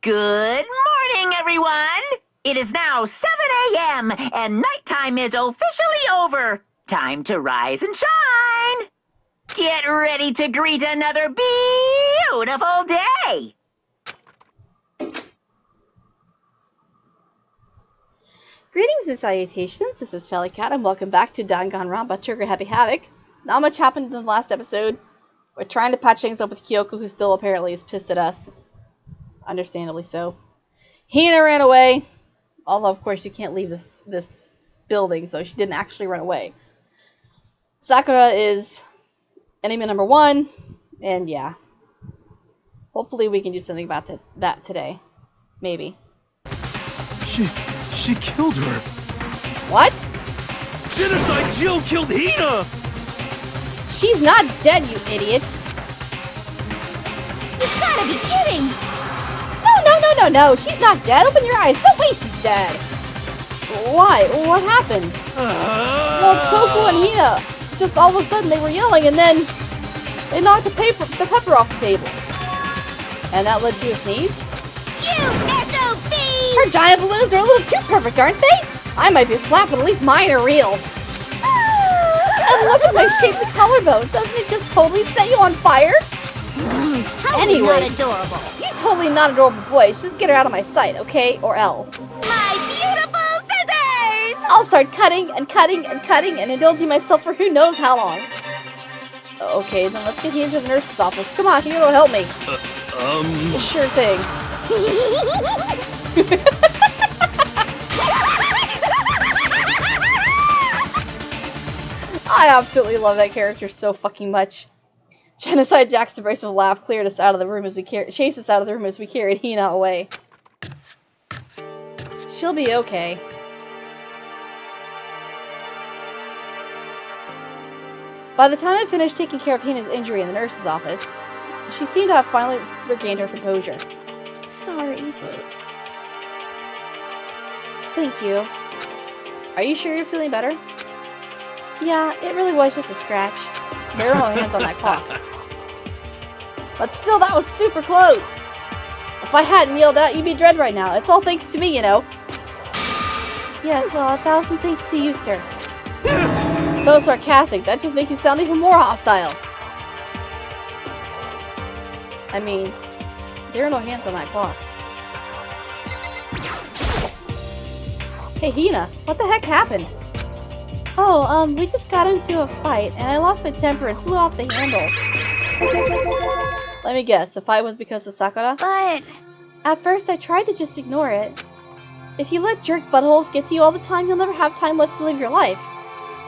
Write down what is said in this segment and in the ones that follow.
Good morning, everyone! It is now 7 a.m. and nighttime is officially over. Time to rise and shine! Get ready to greet another beautiful day! Greetings and salutations, this is Felicat and welcome back to Danganronpa Trigger Happy Havoc. Not much happened in the last episode. We're trying to patch things up with Kyoko, who still apparently is pissed at us. Understandably so. Hina ran away. Although, of course, you can't leave this building, so she didn't actually run away. Sakura is enemy number 1, and yeah. Hopefully we can do something about that today. Maybe. She killed her. What? Genocide Jill killed Hina! She's not dead, you idiot! You've gotta be kidding! No, she's not dead. Open your eyes. No way she's dead. Why? What happened? Well, Tofu and Hina, just all of a sudden they were yelling and then they knocked the pepper off the table. And that led to a sneeze? You SOB! Her giant balloons are a little too perfect, aren't they? I might be flat, but at least mine are real. And look at my shapely collarbone. Doesn't it just totally set you on fire? Totally Anyway. not adorable. You're totally not an adorable boy. Just get her out of my sight, okay? Or else. My beautiful scissors! I'll start cutting and cutting and cutting and indulging myself for who knows how long. Okay, then let's get into the nurse's office. Come on, Hiro will help me. Sure thing. I absolutely love that character so fucking much. Genocide Jack's abrasive laugh cleared us out of the room as we chased us out of the room as we carried Hina away. She'll be okay. By the time I finished taking care of Hina's injury in the nurse's office, she seemed to have finally regained her composure. Sorry. Thank you. Are you sure you're feeling better? Yeah, it really was just a scratch. There are no hands on that clock. But still, that was super close. If I hadn't yelled out, you'd be dead right now. It's all thanks to me, you know. Yes, well, 1,000 thanks to you, sir. So sarcastic. That just makes you sound even more hostile. I mean, there are no hands on that clock. Hey, Hina, what the heck happened? Oh, we just got into a fight, and I lost my temper and flew off the handle. Let me guess, the fight was because of Sakura? But... At first, I tried to just ignore it. If you let jerk buttholes get to you all the time, you'll never have time left to live your life.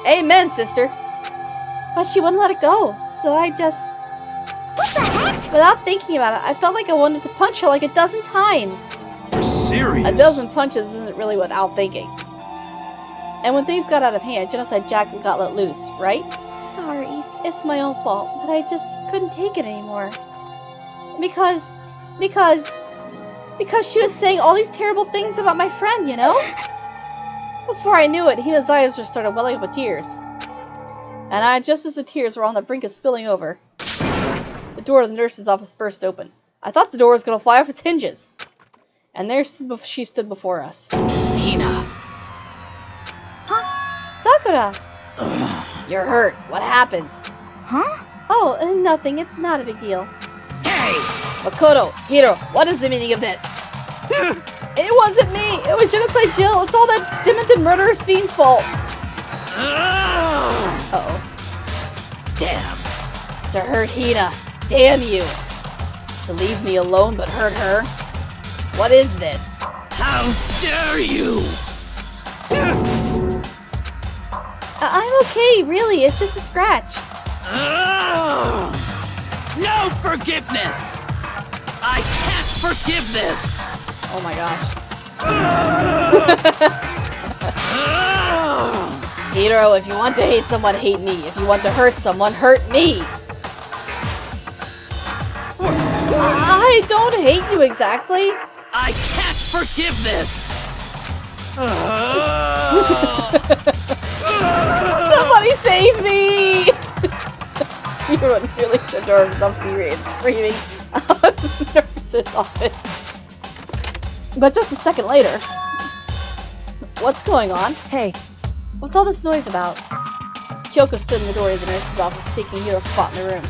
Amen, sister! But she wouldn't let it go, so I just... What the heck? Without thinking about it, I felt like I wanted to punch her like a dozen times. You're serious? A dozen punches isn't really without thinking. And when things got out of hand, Genocide Jack got let loose, right? Sorry. It's my own fault, but I just couldn't take it anymore. Because she was saying all these terrible things about my friend, you know? Before I knew it, Hina's eyes just started welling up with tears. And just as the tears were on the brink of spilling over, the door of the nurse's office burst open. I thought the door was going to fly off its hinges. And there she stood before us. Hina. Sakura! You're hurt. What happened? Huh? Oh, nothing. It's not a big deal. Hey! Makoto, Hiro, what is the meaning of this? It wasn't me! It was Genocide Jill! It's all that demented murderous fiend's fault! Uh-oh. Damn. To hurt Hina. Damn you! To leave me alone but hurt her? What is this? How dare you! I'm okay, really. It's just a scratch. No forgiveness! I can't forgive this! Oh my gosh. Hiro, if you want to hate someone, hate me. If you want to hurt someone, hurt me. I don't hate you exactly. I can't forgive this! Somebody save me! Hiro nearly turned over himself screaming out of the nurse's office. But just a second later. What's going on? Hey, What's all this noise about? Kyoko stood in the door of the nurse's office, taking Hiro's spot in the room.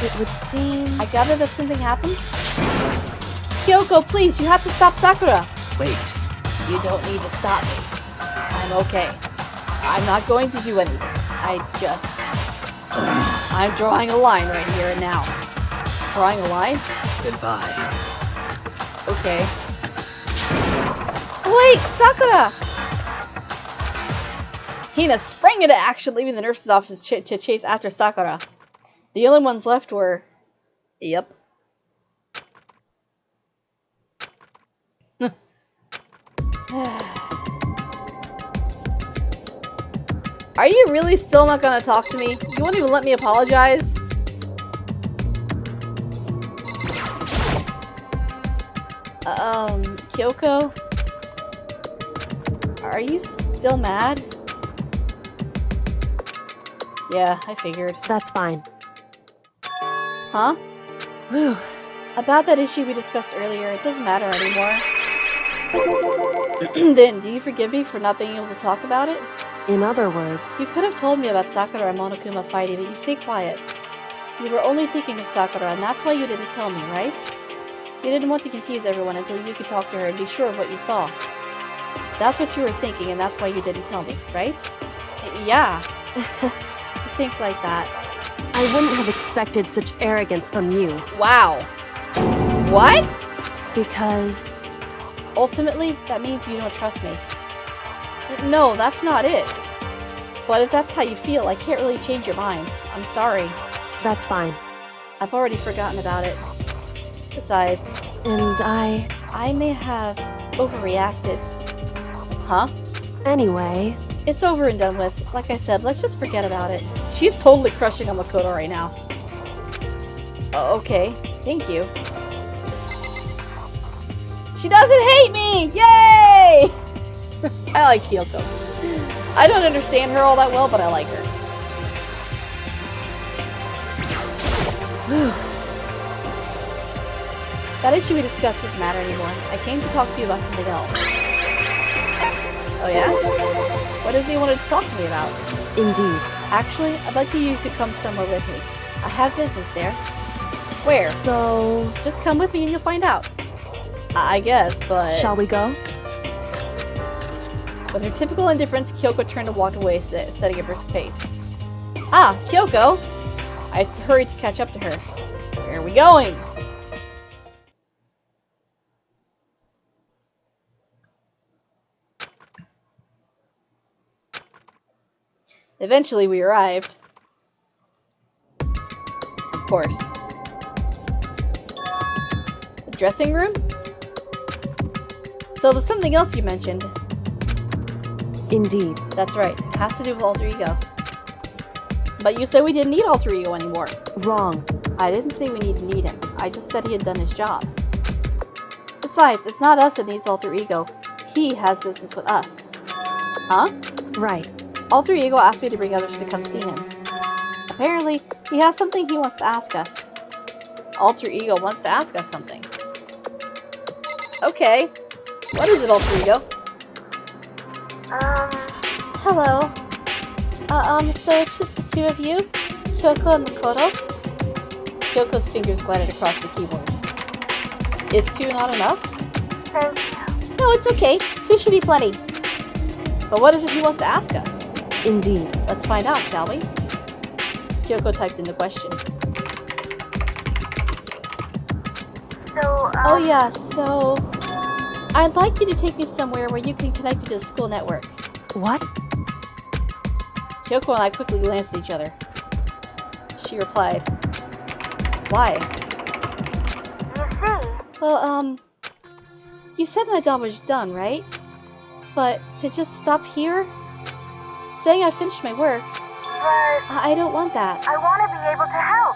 it would seem... I gather that something happened? Kyoko, please, you have to stop Sakura! Wait. You don't need to stop me. I'm okay. I'm not going to do anything. I'm drawing a line right here and now. Drawing a line? Goodbye. Okay. Wait, Sakura! Hina sprang into action, leaving the nurse's office to chase after Sakura. The only ones left were... Yep. Are you really still not gonna talk to me? You won't even let me apologize? Kyoko? Are you still mad? Yeah, I figured. That's fine. Huh? Whew. About that issue we discussed earlier, it doesn't matter anymore. Then, do you forgive me for not being able to talk about it? In other words, You could have told me about Sakura and Monokuma fighting, but you stayed quiet. You were only thinking of Sakura, and that's why you didn't tell me, right? You didn't want to confuse everyone until you could talk to her and be sure of what you saw. That's what you were thinking, and that's why you didn't tell me, right? Yeah. To think like that. I wouldn't have expected such arrogance from you. Wow. What? Because... Ultimately, that means you don't trust me. No, that's not it. But if that's how you feel, I can't really change your mind. I'm sorry. That's fine. I've already forgotten about it. Besides, And I may have overreacted. Huh? Anyway... It's over and done with. Like I said, let's just forget about it. She's totally crushing on Makoto right now. Okay, thank you. She doesn't hate me! Yay! I like Kyoko. I don't understand her all that well, but I like her. That issue we discussed doesn't matter anymore. I came to talk to you about something else. Oh yeah? What does he want to talk to me about? Indeed. Actually, I'd like you to come somewhere with me. I have business there. Where? So... Just come with me and you'll find out. I guess, but... Shall we go? With her typical indifference, Kyoko turned and walked away, setting a brisk pace. Ah, Kyoko! I hurried to catch up to her. Where are we going? Eventually, we arrived. Of course. The dressing room? So there's something else you mentioned. Indeed. That's right. It has to do with alter ego. But you said we didn't need alter ego anymore. Wrong. I didn't say we need him. I just said he had done his job. Besides, it's not us that needs alter ego. He has business with us. Huh? Right. Alter ego asked me to bring others to come see him. Apparently, he has something he wants to ask us. Alter ego wants to ask us something. Okay. What is it, alter ego? Hello. So it's just the two of you? Kyoko and Makoto? Kyoko's fingers glided across the keyboard. Is two not enough? No, it's okay. Two should be plenty. But what is it he wants to ask us? Indeed. Let's find out, shall we? Kyoko typed in the question. Oh yeah, so... I'd like you to take me somewhere where you can connect me to the school network. What? Kyoko and I quickly glanced at each other. She replied, Why? You see, Well, you said my job was done, right? But to just stop here? Saying I finished my work? but I don't want that. I want to be able to help.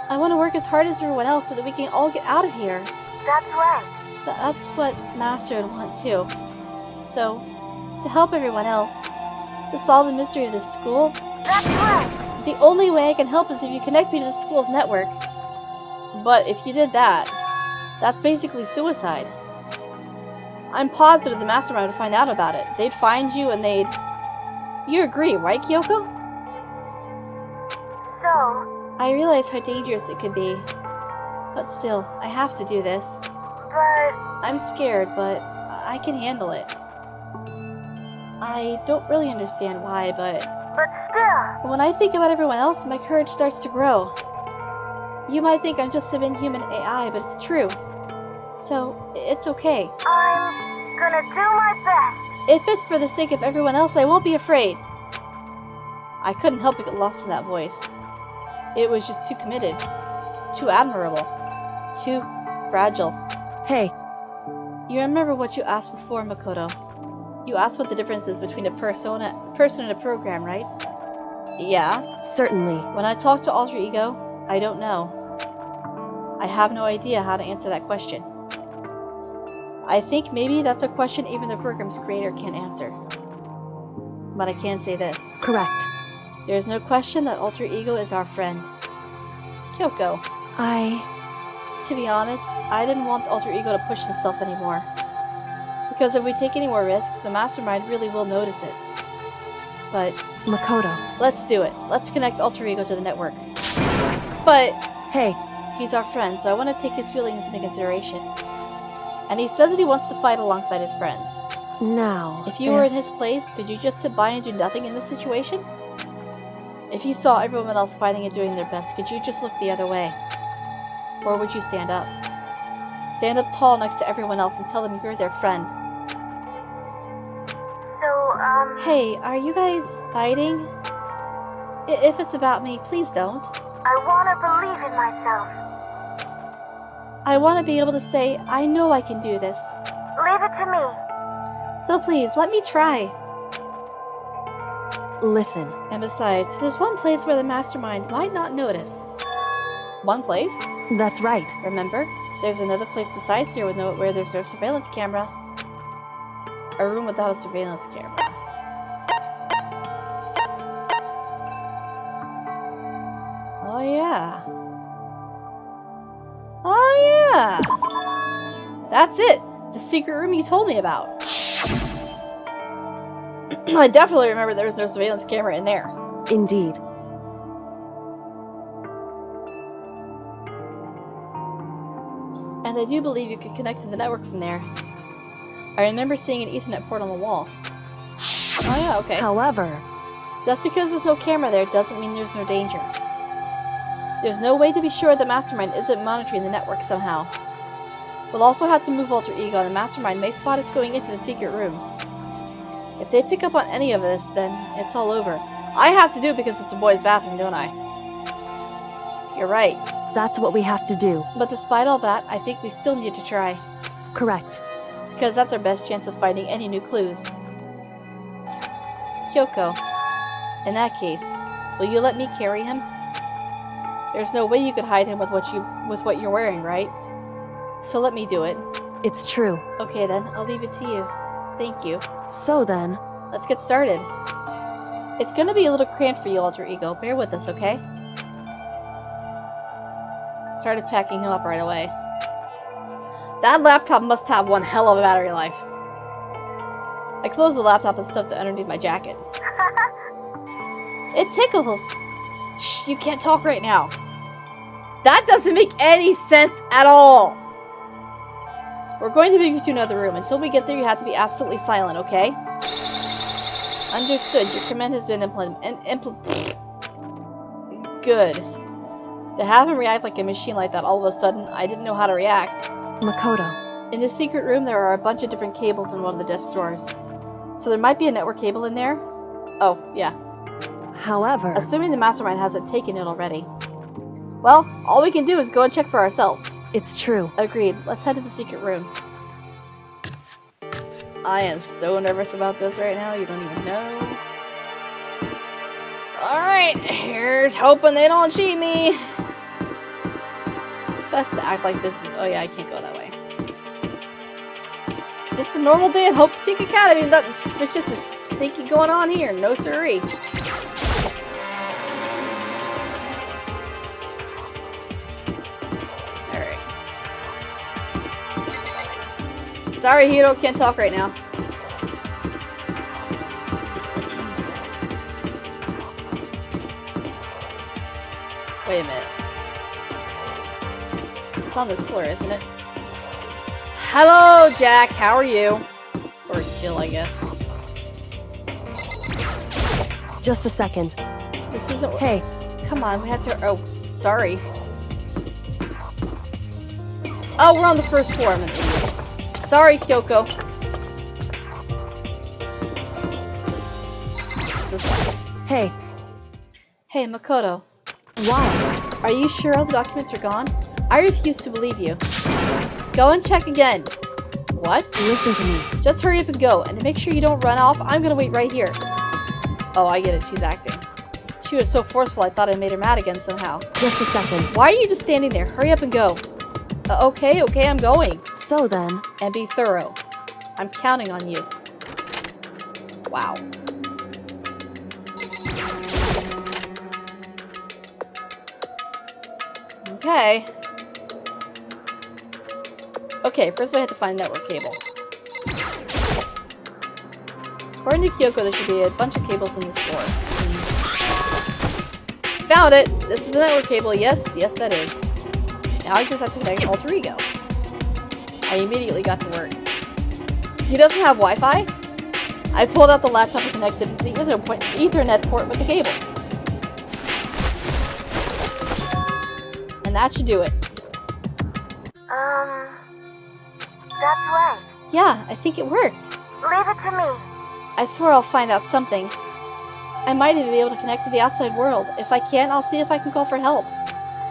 I want to work as hard as everyone else so that we can all get out of here. That's right. That's what Master would want too. So, to help everyone else, to solve the mystery of this school, That's right. the only way I can help is if you connect me to the school's network. But if you did that, that's basically suicide. I'm positive the Mastermind would find out about it. They'd find you and they'd... You agree, right, Kyoko? So, I realize how dangerous it could be. But still, I have to do this. but I'm scared, but I can handle it. I don't really understand why, but still, when I think about everyone else, my courage starts to grow. You might think I'm just some inhuman AI, but it's true. So, it's okay. I'm gonna do my best. If it's for the sake of everyone else, I won't be afraid. I couldn't help but get lost in that voice. It was just too committed. Too admirable. Too fragile. Hey, You remember what you asked before, Makoto. You asked what the difference is between a person and a program, right? Yeah. certainly. When I talk to Alter Ego, I don't know. I have no idea how to answer that question. I think maybe that's a question even the program's creator can't answer. But I can say this. Correct. There is no question that Alter Ego is our friend. Kyoko. To be honest, I didn't want Alter Ego to push himself anymore. Because if we take any more risks, the Mastermind really will notice it. But Makoto. let's do it. Let's connect Alter Ego to the network. But Hey, he's our friend, so I want to take his feelings into consideration. And he says that he wants to fight alongside his friends. now. If you were in his place, could you just sit by and do nothing in this situation? If you saw everyone else fighting and doing their best, could you just look the other way? Or would you stand up? Stand up tall next to everyone else and tell them you're their friend. So, Hey, are you guys fighting? If it's about me, please don't. I wanna believe in myself. I want to be able to say, I know I can do this. Leave it to me. So please, let me try. Listen, And besides, there's one place where the Mastermind might not notice. One place? that's right. Remember? There's another place besides here where there's no surveillance camera. A room without a surveillance camera. Oh yeah. Oh yeah! That's it! The secret room you told me about. I definitely remember there was no surveillance camera in there. Indeed. And I do believe you could connect to the network from there. I remember seeing an Ethernet port on the wall. Oh yeah, okay. However, Just because there's no camera there doesn't mean there's no danger. There's no way to be sure the Mastermind isn't monitoring the network somehow. We'll also have to move Alter Ego, and the Mastermind may spot us going into the secret room. If they pick up on any of this, then it's all over. I have to do it because it's a boys' bathroom, don't I? You're right. that's what we have to do. But despite all that, I think we still need to try. Correct. Because that's our best chance of finding any new clues. Kyoko, in that case, will you let me carry him? There's no way you could hide him with what you're wearing, right? So let me do it. It's true. Okay then, I'll leave it to you. Thank you. So then, Let's get started. It's gonna be a little cramped for you, Alter Ego. Bear with us, okay? Started packing him up right away. That laptop must have one hell of a battery life. I closed the laptop and stuffed it underneath my jacket. It tickles. Shh, you can't talk right now. That doesn't make any sense at all. We're going to move you to another room. Until we get there, you have to be absolutely silent, okay? Understood. Your command has been Good. To have him react like a machine like that all of a sudden, I didn't know how to react. Makoto. In the secret room, there are a bunch of different cables in one of the desk drawers. So there might be a network cable in there. Oh, yeah. However, Assuming the Mastermind hasn't taken it already. Well, all we can do is go and check for ourselves. it's true. Agreed. Let's head to the secret room. I am so nervous about this right now, you don't even know. Alright, here's hoping they don't cheat me. Best to act like this is... Oh yeah, I can't go that way. Just a normal day at Hope's Peak Academy. Nothing suspicious or sneaky going on here. No siree. Sorry, Hiro, can't talk right now. Wait a minute. It's on this floor, isn't it? Hello, Jack. How are you? Or Jill, I guess. Just a second. This isn't. Hey, Come on, we have to. Oh, sorry. Oh, we're on the first floor. I'm an idiot. Sorry, Kyoko. What's this one? hey, Hey, Makoto. why? Are you sure all the documents are gone? I refuse to believe you. Go and check again. What? Listen to me. Just hurry up and go. And to make sure you don't run off, I'm gonna wait right here. Oh, I get it. She's acting. She was so forceful, I thought I made her mad again somehow. Just a second. Why are you just standing there? Hurry up and go. Okay, I'm going. So then, And be thorough. I'm counting on you. Wow. Okay. Okay, first we have to find a network cable. According to Kyoko, there should be a bunch of cables in this drawer. Found it! This is a network cable. Yes, that is. Now I just have to connect Alter Ego. I immediately got to work. He doesn't have Wi-Fi? I pulled out the laptop and connected it to the Ethernet port with the cable. And that should do it. That's right. Yeah, I think it worked. Leave it to me. I swear I'll find out something. I might even be able to connect to the outside world. If I can't, I'll see if I can call for help.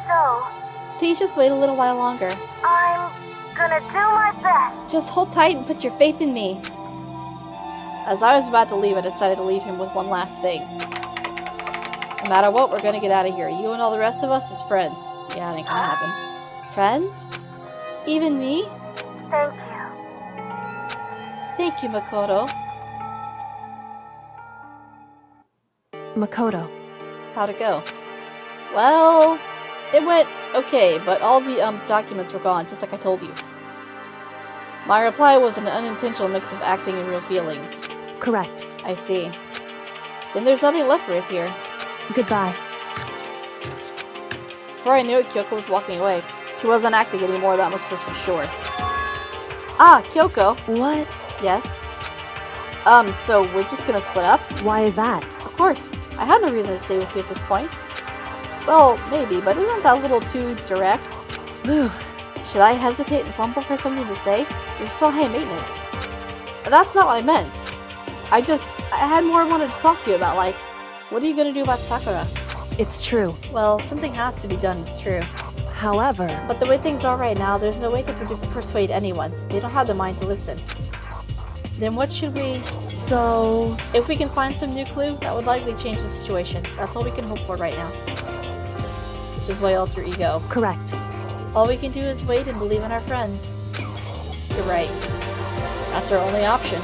So, Please just wait a little while longer. I'm gonna do my best. Just hold tight and put your faith in me. As I was about to leave, I decided to leave him with one last thing. No matter what, we're gonna get out of here. You and all the rest of us as friends. Yeah, that ain't gonna happen. Friends? Even me? Thank you. Thank you, Makoto. Makoto. How'd it go? Well, it went okay, but all the documents were gone, just like I told you. My reply was an unintentional mix of acting and real feelings. Correct. I see. Then there's nothing left for us here. Goodbye. Before I knew it, Kyoko was walking away. She wasn't acting anymore, that much was for sure. Ah, Kyoko. What? Yes? So we're just gonna split up? Why is that? Of course. I have no reason to stay with you at this point. Well, maybe, but isn't that a little too direct? Whew. Should I hesitate and fumble for something to say? You're so high maintenance. That's not what I meant. I had more I wanted to talk to you about, like, what are you gonna do about Sakura? It's true. Well, something has to be done, it's true. However, But the way things are right now, there's no way to persuade anyone. They don't have the mind to listen. Then what should we... so... If we can find some new clue, that would likely change the situation. That's all we can hope for right now. Which is why Alter Ego. Correct. All we can do is wait and believe in our friends. You're right. That's our only option.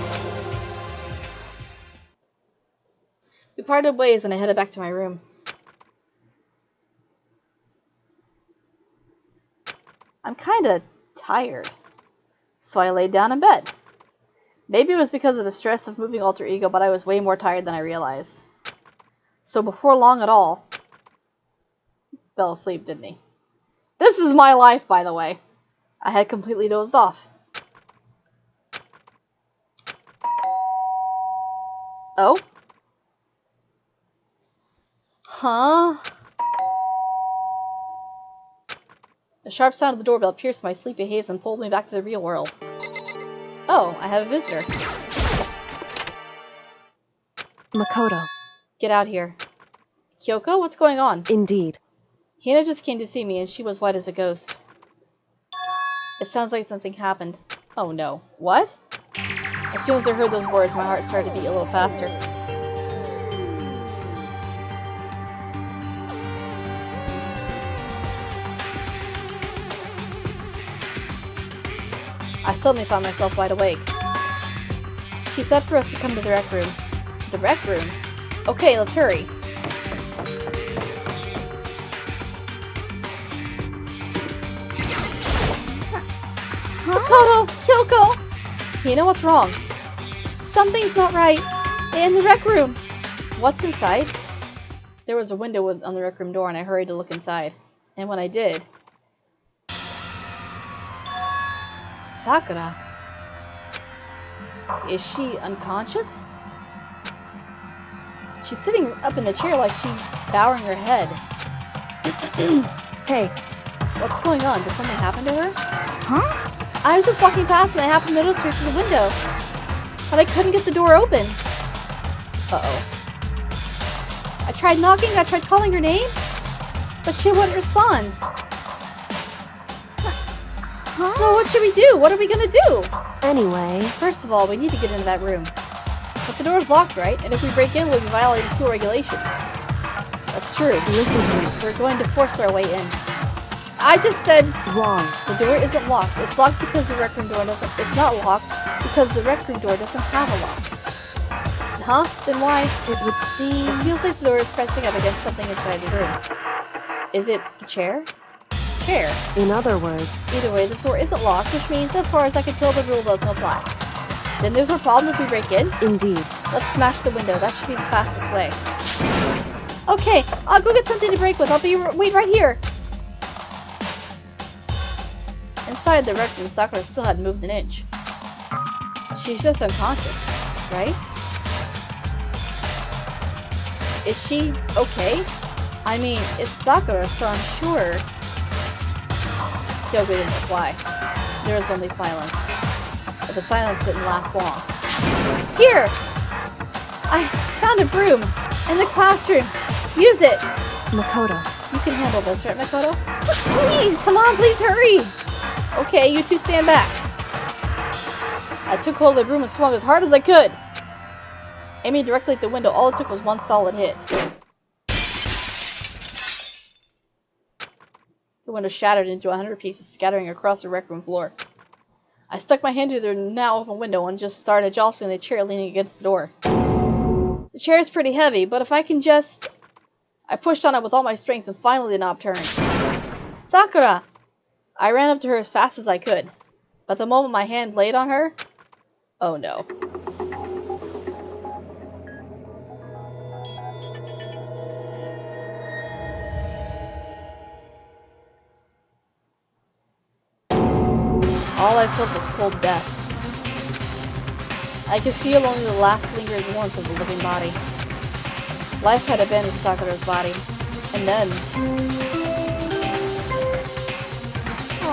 We parted ways and I headed back to my room. I'm kinda tired. So I laid down in bed. Maybe it was because of the stress of moving Alter Ego, but I was way more tired than I realized. So before long at all, fell asleep, didn't he? This is my life, by the way. I had completely dozed off. Oh? Huh? The sharp sound of the doorbell pierced my sleepy haze and pulled me back to the real world. Oh, I have a visitor. Makoto. Get out here. Kyoko, what's going on? Indeed. Hina just came to see me and she was white as a ghost. It sounds like something happened. Oh no. What? As soon as I heard those words, my heart started to beat a little faster. I suddenly found myself wide awake. She said for us to come to the rec room. The rec room? Okay, let's hurry. Makoto! Kyoko! You know what's wrong? Something's not right in the rec room. What's inside? There was a window on the rec room door, and I hurried to look inside. And when I did... Sakura. Is she unconscious? She's sitting up in the chair like she's bowing her head. Hey, What's going on? Did something happen to her? Huh? I was just walking past and I happened to notice her through the window. But I couldn't get the door open. Uh-oh. I tried knocking, I tried calling her name, but she wouldn't respond. So what should we do? What are we gonna do? anyway, First of all, we need to get into that room. But the door's locked, right? And if we break in, we'll be violating school regulations. That's true. listen to me. We're going to force our way in. I just said Wrong. the door isn't locked. It's locked because the rec room door doesn't... It's not locked because the rec room door doesn't have a lock. Huh? Then why? It would seem... It feels like the door is pressing up against something inside the room. Is it the chair? Chair. In other words, Either way, the door isn't locked, which means, as far as I can tell, the rule doesn't apply. Then there's no problem if we break in? indeed. Let's smash the window. That should be the fastest way. Okay, I'll go get something to break with. I'll wait right here. Inside the rec room, Sakura still hadn't moved an inch. She's just unconscious, right? Is she okay? I mean, it's Sakura, so I'm sure. Kyoko didn't reply. There was only silence. But the silence didn't last long. Here! I found a broom in the classroom. Use it! Makoto. You can handle this, right, Makoto? Please, come on, please hurry! Okay, you two stand back. I took hold of the broom and swung as hard as I could. Aiming directly at the window, all it took was one solid hit. The window shattered into 100 pieces, scattering across the rec room floor. I stuck my hand through the now open window and just started jostling the chair leaning against the door. The chair is pretty heavy, but if I can just... I pushed on it with all my strength and finally the knob turned. Sakura! I ran up to her as fast as I could. But the moment my hand laid on her... Oh no. All I felt was cold death. I could feel only the last lingering warmth of the living body. Life had abandoned Sakura's body. And then...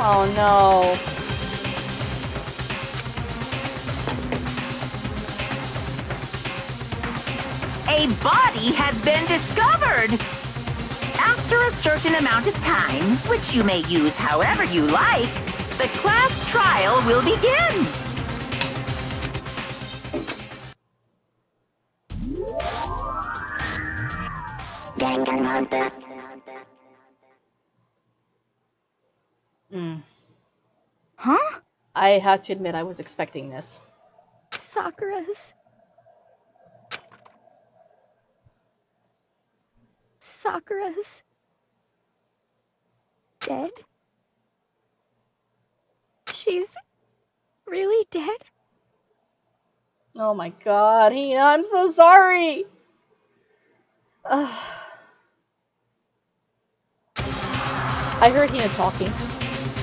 Oh no. A body has been discovered! After a certain amount of time, which you may use however you like, the class trial will begin! Danganronpa. Huh? I have to admit I was expecting this. Sakura's dead? She's really dead? Oh my god, Hina, I'm so sorry! I heard Hina talking,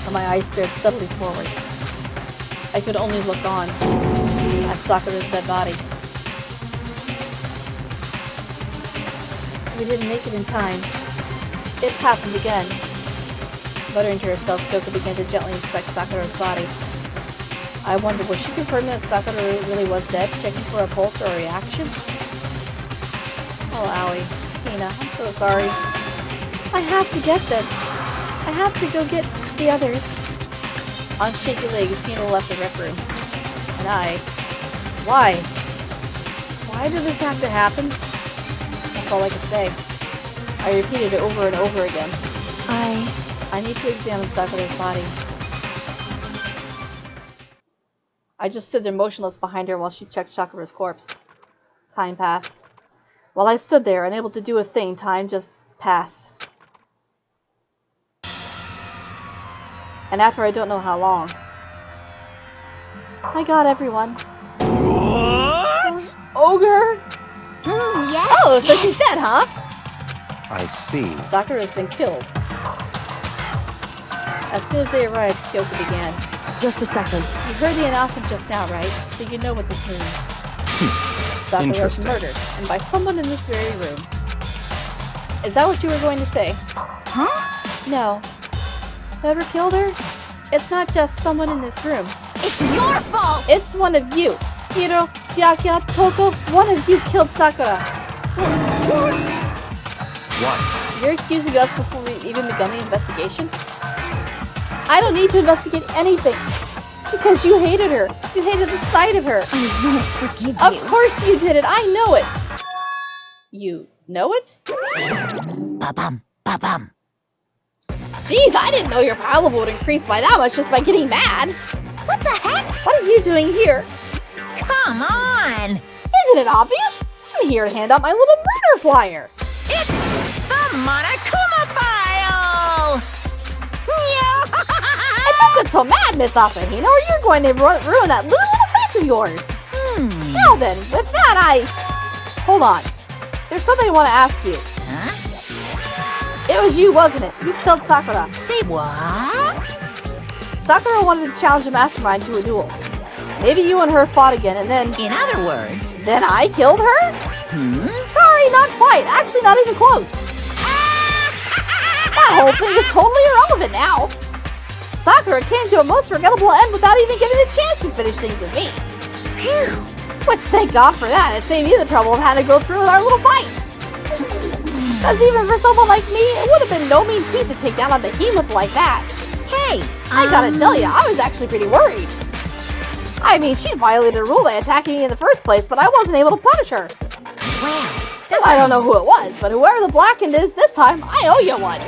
and my eyes stared steadily forward. I could only look on at Sakura's dead body. We didn't make it in time. It's happened again. Muttering to herself, Kyoko began to gently inspect Sakura's body. I wondered, was she confirming that Sakura really was dead, checking for a pulse or a reaction? Oh, owie. Hina, I'm so sorry. I have to get them. I have to go get the others. On shaky legs, Hina left the rec room. And I... Why? Why did this have to happen? That's all I could say. I repeated it over and over again. I need to examine Sakura's body. I just stood there motionless behind her while she checked Sakura's corpse. Time passed. While I stood there, unable to do a thing, time just passed. And after I don't know how long. I got everyone. What? Ogre? Yes. Oh, so she's dead, huh? I see. Sakura's been killed. As soon as they arrived, Kyoko began. Just a second. You heard the announcement just now, right? So you know what this means. Sakura was Interesting. murdered, and by someone in this very room. Is that what you were going to say? Huh? No. Whoever killed her? It's not just someone in this room. It's your fault. It's one of you. Hiro, Byakuya, Toko, one of you killed Sakura. What? You're accusing us before we even begun the investigation? I don't need to investigate anything. Because you hated her. You hated the sight of her. I won't forgive Of you. course you did it. I know it. You know it? Ba-bum, ba-bum. Jeez, I didn't know your power level would increase by that much just by getting mad. What the heck? What are you doing here? Come on! Isn't it obvious? I'm here to hand out my little murder flyer. It's the Monokuma file! And don't get so mad, Miss Asahino, or you're going to ruin that little face of yours. Now then, with that, Hold on. There's something I want to ask you. Huh? It was you, wasn't it? You killed Sakura. Say what? Sakura wanted to challenge a mastermind to a duel. Maybe you and her fought again, and then... In other words, Then I killed her? Sorry, not quite. Actually, not even close. That whole thing is totally irrelevant now. Sakura came to a most forgettable end without even getting the chance to finish things with me. phew. Which, thank God for that, it saved me the trouble of having to go through with our little fight. Because even for someone like me, it would have been no mean feat to take down a behemoth like that. Hey, I gotta tell you, I was actually pretty worried. I mean, she violated a rule by attacking me in the first place, but I wasn't able to punish her. well, So I don't know who it was, but whoever the blackened is this time, I owe you one.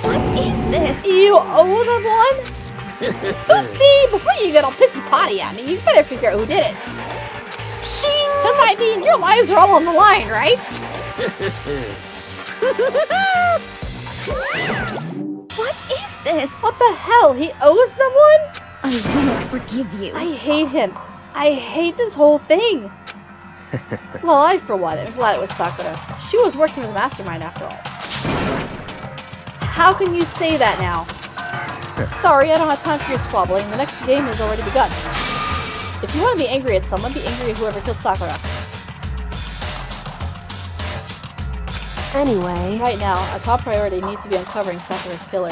What is this? You owe them one? Oopsie! Before you get all pissy potty at me, you better figure out who did it. Because I mean, your lives are all on the line, right? What is this? What the hell? He owes them one? I won't forgive you. I hate him. I hate this whole thing. Well, I, for one, am glad it was Sakura. She was working with the mastermind after all. How can you say that now? Sorry, I don't have time for your squabbling. The next game has already begun. If you want to be angry at someone, be angry at whoever killed Sakura. Anyway, Right now, our top priority needs to be uncovering Sakura's killer.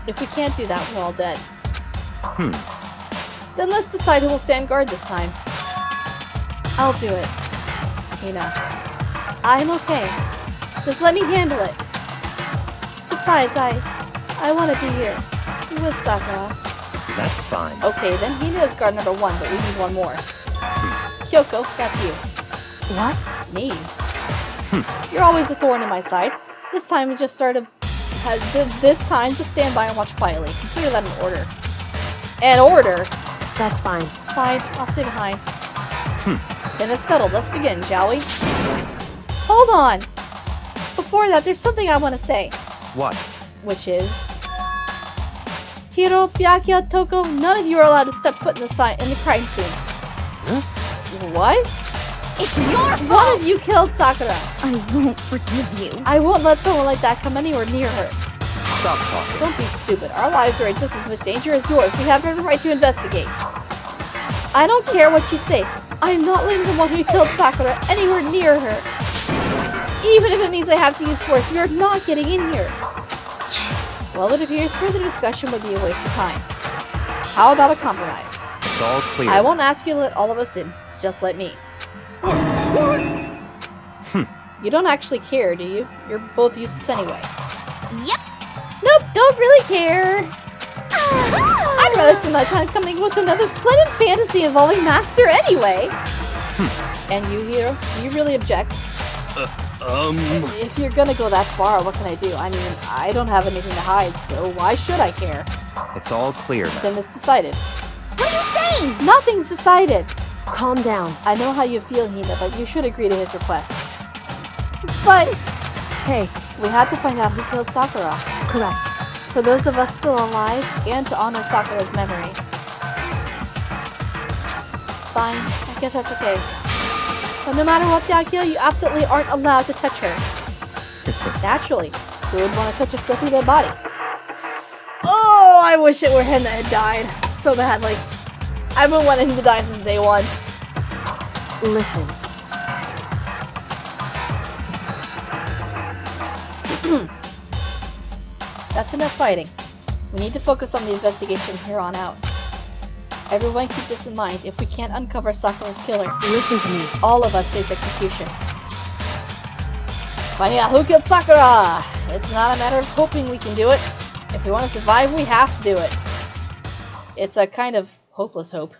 If we can't do that, we're all dead. Then let's decide who will stand guard this time. I'll do it. Hina. I'm okay. Just let me handle it. Besides, I want to be here. With Sakura. That's fine. Okay, then Hina is guard number 1, but we need one more. Kyoko, that's you. what? Me? You're always a thorn in my side. This time you just started... This time, just stand by and watch quietly. Consider that an order. An order? That's fine. Fine, I'll stay behind. Then it's settled. Let's begin, shall we? Hold on! Before that, there's something I want to say. What? Which is... Hiro, Byakuya, Toko, none of you are allowed to step foot in the crime scene. Huh? What? It's your fault. One of you killed Sakura. I won't forgive you. I won't let someone like that come anywhere near her. Stop talking. Don't be stupid. Our lives are in just as much danger as yours. We have every right to investigate. I don't care what you say. I'm not letting the one who killed Sakura anywhere near her. Even if it means I have to use force, you're not getting in here. Well, it appears further discussion would be a waste of time. How about a compromise? It's all clear. I won't ask you to let all of us in. Just let me. You don't actually care, do you? You're both useless anyway. Yep. Nope, don't really care. I'd rather spend my time coming with another splendid fantasy involving Master anyway. And you, Hiro, do you really object? If you're gonna go that far, what can I do? I mean, I don't have anything to hide, so why should I care? It's all clear now. Then it's decided. What are you saying? Nothing's decided. Calm down. I know how you feel, Hina, but you should agree to his request. But Hey, we had to find out who killed Sakura. correct. For those of us still alive, and to honor Sakura's memory. Fine, I guess that's okay. But no matter what, Dakia, you absolutely aren't allowed to touch her. Naturally, who would want to touch a filthy dead body? Oh, I wish it were him that had died. So bad, like, I've been wanting him to die since day one. Listen. That's enough fighting. We need to focus on the investigation here on out. Everyone keep this in mind. If we can't uncover Sakura's killer, Listen to me. all of us face execution. Finding out who killed Sakura! It's not a matter of hoping we can do it. If we want to survive, we have to do it. It's a kind of hopeless hope.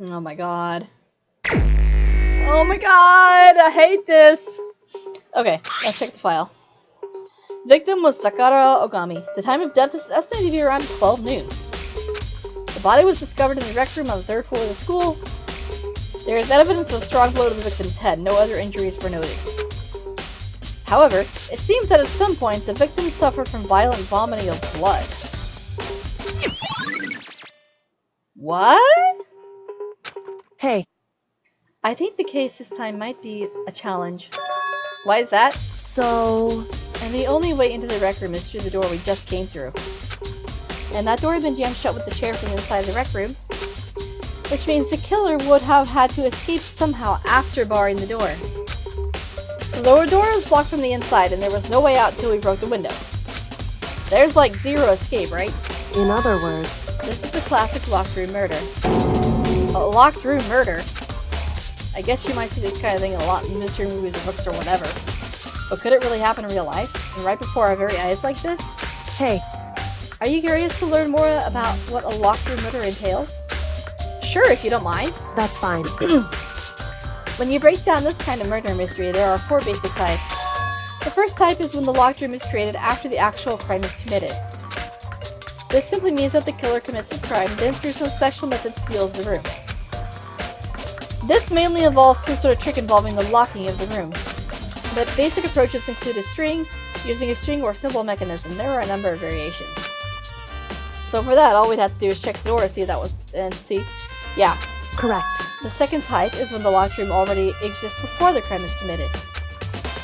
Oh my god. Oh my god! I hate this! Okay, let's check the file. Victim was Sakura Ogami. The time of death is estimated to be around 12 noon. The body was discovered in the rec room on the 3rd floor of the school. There is evidence of a strong blow to the victim's head. No other injuries were noted. However, it seems that at some point the victim suffered from violent vomiting of blood. What? Hey, I think the case this time might be a challenge. Why is that? so... And the only way into the rec room is through the door we just came through. And that door had been jammed shut with the chair from inside the rec room, which means the killer would have had to escape somehow after barring the door. So the door was blocked from the inside and there was no way out until we broke the window. There's like zero escape, right? In other words... This is a classic locked room murder. A locked room murder? I guess you might see this kind of thing in a lot in mystery movies or books or whatever. But could it really happen in real life? And right before our very eyes like this? Hey, Are you curious to learn more about what a locked room murder entails? Sure, if you don't mind. that's fine. When you break down this kind of murder mystery, there are 4 basic types. The first type is when the locked room is created after the actual crime is committed. This simply means that the killer commits his crime, then through some special method seals the room. This mainly involves some sort of trick involving the locking of the room. But basic approaches include using a string or symbol mechanism. There are a number of variations. So for that, all we'd have to do is check the door, yeah. Correct. The second type is when the locked room already exists before the crime is committed.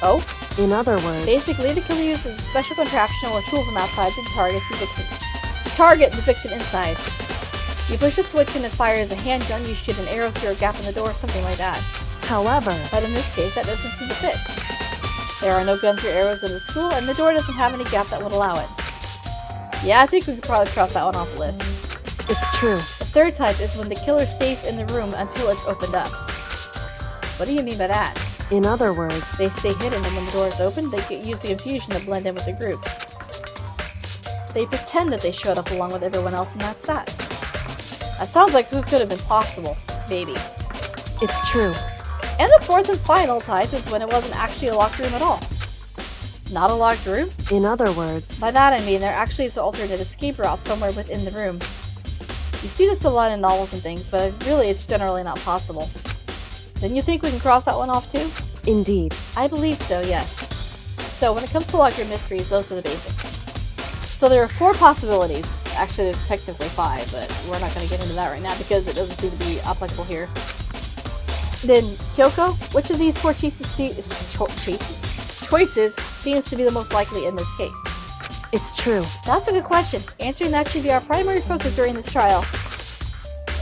Oh? In other words... Basically, the killer uses a special contraption or tool from outside to target the victim inside. You push a switch and it fires a handgun, you shoot an arrow through a gap in the door, something like that. However... But in this case, that doesn't seem to fit. There are no guns or arrows in the school, and the door doesn't have any gap that would allow it. Yeah, I think we could probably cross that one off the list. It's true. The third type is when the killer stays in the room until it's opened up. What do you mean by that? In other words... They stay hidden, and when the door is opened, they use the confusion to blend in with the group. They pretend that they showed up along with everyone else, and that's that. That sounds like who could have been possible. Maybe. It's true. And the fourth and final type is when it wasn't actually a locked room at all. Not a locked room? In other words... By that I mean there actually is an alternate escape route somewhere within the room. You see this a lot in novels and things, but really it's generally not possible. Then you think we can cross that one off too? Indeed. I believe so, yes. So when it comes to locked room mysteries, those are the basics. So there are 4 possibilities. Actually, there's technically 5, but we're not going to get into that right now because it doesn't seem to be applicable here. Then, Kyoko, which of these 4 choices seems to be the most likely in this case? It's true. That's a good question. Answering that should be our primary focus during this trial.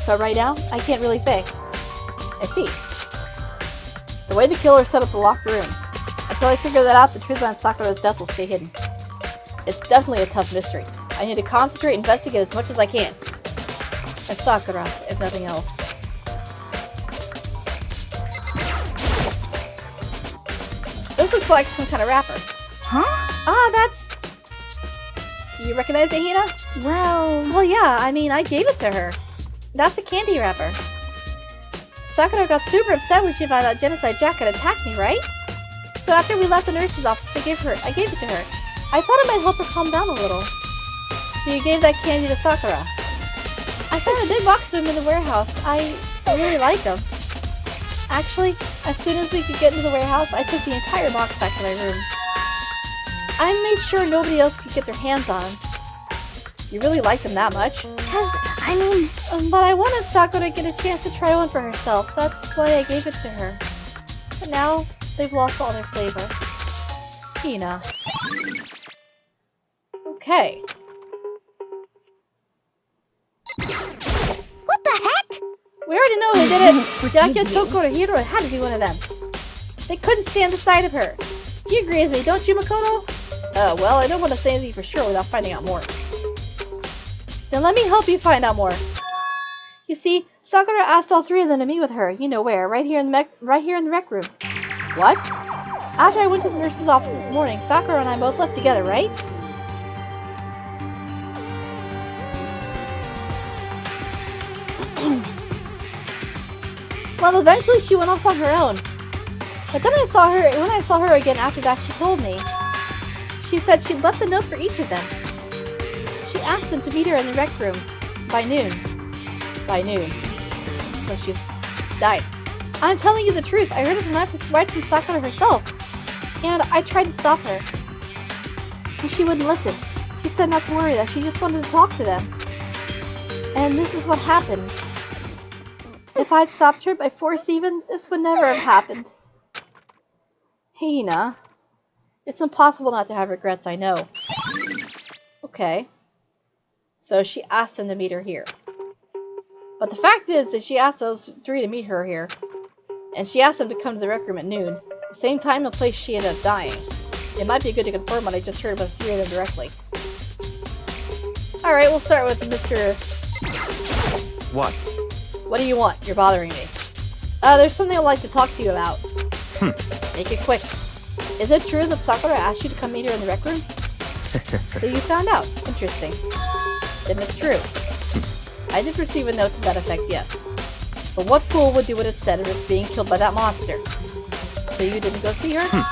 But right now, I can't really say. I see. The way the killer set up the locked room. Until I figure that out, the truth on Sakura's death will stay hidden. It's definitely a tough mystery. I need to concentrate and investigate as much as I can. Or Sakura, if nothing else. This looks like some kind of wrapper. Huh? Ah, that's... Do you recognize it, Hina? Well, yeah, I mean, I gave it to her. That's a candy wrapper. Sakura got super upset when she found out Genocide Jack had attacked me, right? So after we left the nurse's office, I gave it to her. I thought it might help her calm down a little. So you gave that candy to Sakura. I found a big box of them in the warehouse. I really like them. Actually, as soon as we could get into the warehouse, I took the entire box back to my room. I made sure nobody else could get their hands on them. You really like them that much? 'Cause I mean... But I wanted Sakura to get a chance to try one for herself. That's why I gave it to her. But now, they've lost all their flavor. Hina. Okay. What the heck? We already know who did it. Dakia, Toko, or Hiro had to be one of them. They couldn't stand the sight of her. You agree with me, don't you, Makoto? Well, I don't want to say anything for sure without finding out more. Then let me help you find out more. You see, Sakura asked all three of them to meet with her. You know where? Right here in the rec room. What? After I went to the nurse's office this morning, Sakura and I both left together, right? Well, eventually she went off on her own. But then when I saw her again after that, she told me. She said she'd left a note for each of them. She asked them to meet her in the rec room by noon. By noon. So she's died. I'm telling you the truth. I heard it right from Sakura herself. And I tried to stop her. And she wouldn't listen. She said not to worry, that she just wanted to talk to them. And this is what happened. If I'd stopped her by force even, this would never have happened. Hina. It's impossible not to have regrets, I know. Okay. So she asked him to meet her here. But the fact is that she asked those three to meet her here. And she asked them to come to the rec room at noon. The same time and place she ended up dying. It might be good to confirm what I just heard about the three of them directly. Alright, we'll start with Mr. What? What do you want? You're bothering me. There's something I'd like to talk to you about. Make it quick. Is it true that Sakura asked you to come meet her in the rec room? So you found out. Interesting. Then it's true. I did receive a note to that effect, yes. But what fool would do what it said and risk being killed by that monster? So you didn't go see her?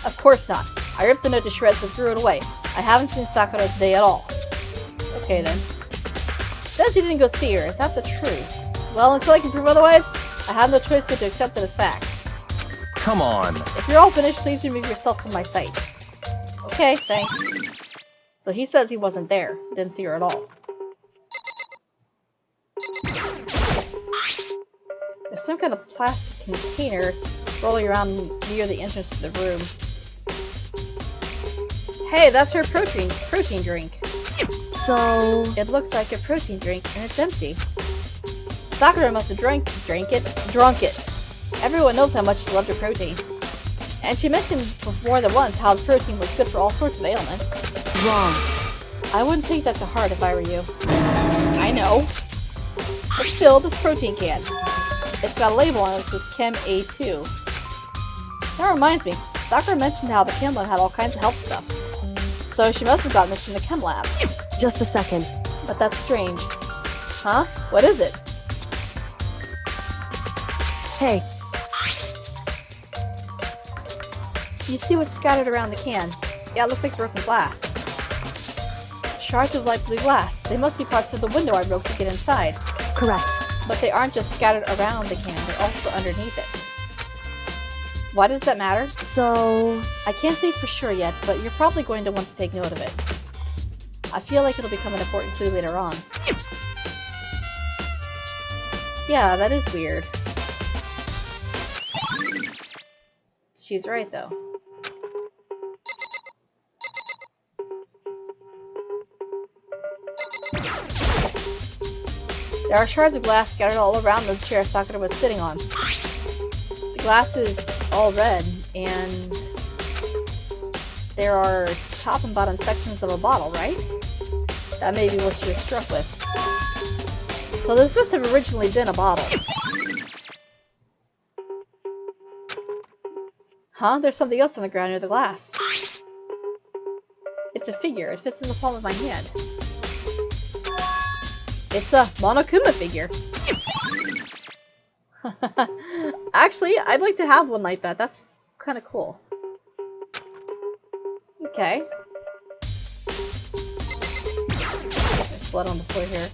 Of course not. I ripped the note to shreds and threw it away. I haven't seen Sakura today at all. Okay then. Says you didn't go see her. Is that the truth? Well, until I can prove otherwise, I have no choice but to accept it as fact. Come on. If you're all finished, please remove yourself from my sight. Okay, thanks. So he says he wasn't there. Didn't see her at all. There's some kind of plastic container rolling around near the entrance to the room. Hey, that's her protein drink. So... It looks like a protein drink, and it's empty. Sakura must have drunk it. Everyone knows how much she loved her protein. And she mentioned more than once how the protein was good for all sorts of ailments. wrong. I wouldn't take that to heart if I were you. I know. But still, this protein can. It's got a label on it that says Chem A2. That reminds me, Sakura mentioned how the Chem lab had all kinds of health stuff. So she must have gotten this from the Chem lab. Just a second. But that's strange. Huh? What is it? Hey, You see what's scattered around the can? Yeah, it looks like broken glass. Shards of light blue glass. They must be parts of the window I broke to get inside. correct. But they aren't just scattered around the can, they're also underneath it. Why does that matter? So... I can't say for sure yet, but you're probably going to want to take note of it. I feel like it'll become an important clue later on. Yeah, that is weird. She's right, though. There are shards of glass scattered all around the chair Sakura was sitting on. The glass is all red, and there are top and bottom sections of a bottle, right? That may be what she was struck with. So this must have originally been a bottle. Huh? There's something else on the ground near the glass. It's a figure. It fits in the palm of my hand. It's a Monokuma figure. Actually, I'd like to have one like that. That's kind of cool. Okay. There's blood on the floor here.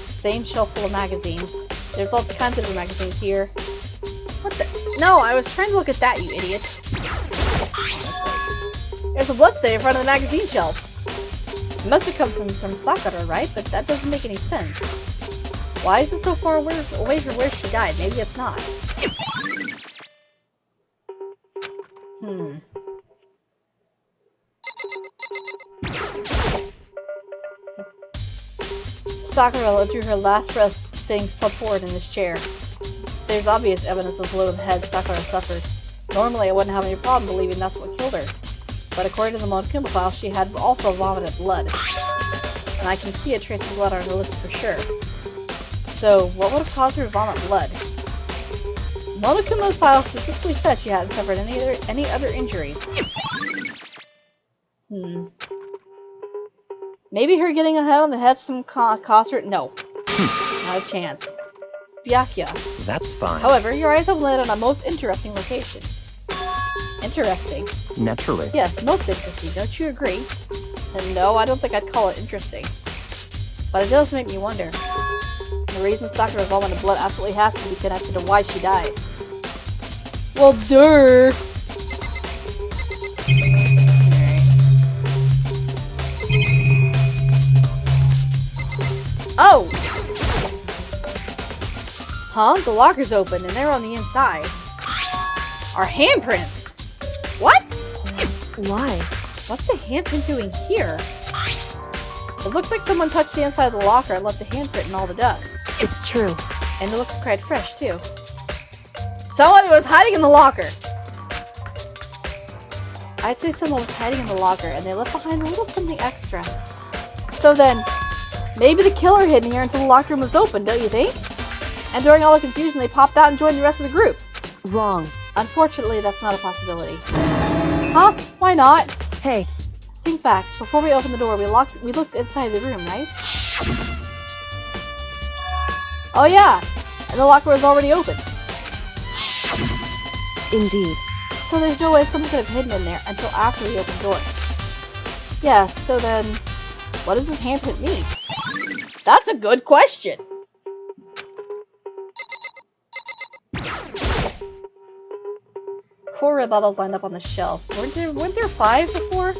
Same shelf full of magazines. There's all kinds of different magazines here. What the? No, I was trying to look at that, you idiot. There's a bloodstain in front of the magazine shelf. It must have come from Sakura, right? But that doesn't make any sense. Why is it so far away from where she died? Maybe it's not. Sakura drew her last breath, staying slumped forward in his chair. There's obvious evidence of the blow to the head Sakura suffered. Normally, I wouldn't have any problem believing that's what killed her. But according to the Monokuma file, she had also vomited blood. And I can see a trace of blood on her lips for sure. So, what would have caused her to vomit blood? Monokuma's file specifically said she hadn't suffered any other injuries. Maybe her getting a head on the head caused her— no. Not a chance. Byakuya. That's fine. However, your eyes have landed on a most interesting location. Interesting. Naturally. Yes, most interesting, don't you agree? And no, I don't think I'd call it interesting. But it does make me wonder. The reason Sakura vomited blood absolutely has to be connected to why she died. Well, duh! Oh! Huh? The locker's open and they're on the inside. Our handprints! What? Why? What's a handprint doing here? It looks like someone touched the inside of the locker and left a handprint in all the dust. It's true. And it looks quite fresh, too. Someone was hiding in the locker! I'd say someone was hiding in the locker and they left behind a little something extra. So then, maybe the killer hid in here until the locker room was open, don't you think? And during all the confusion, they popped out and joined the rest of the group. Wrong. Unfortunately, that's not a possibility. Huh? Why not? Hey. Think back. Before we opened the door, we looked inside the room, right? Oh yeah! And the locker was already open. Indeed. So there's no way someone could have hidden in there until after we opened the door. Yes, so then, what does this handprint mean? That's a good question! 4 red bottles lined up on the shelf. Weren't there 5 before?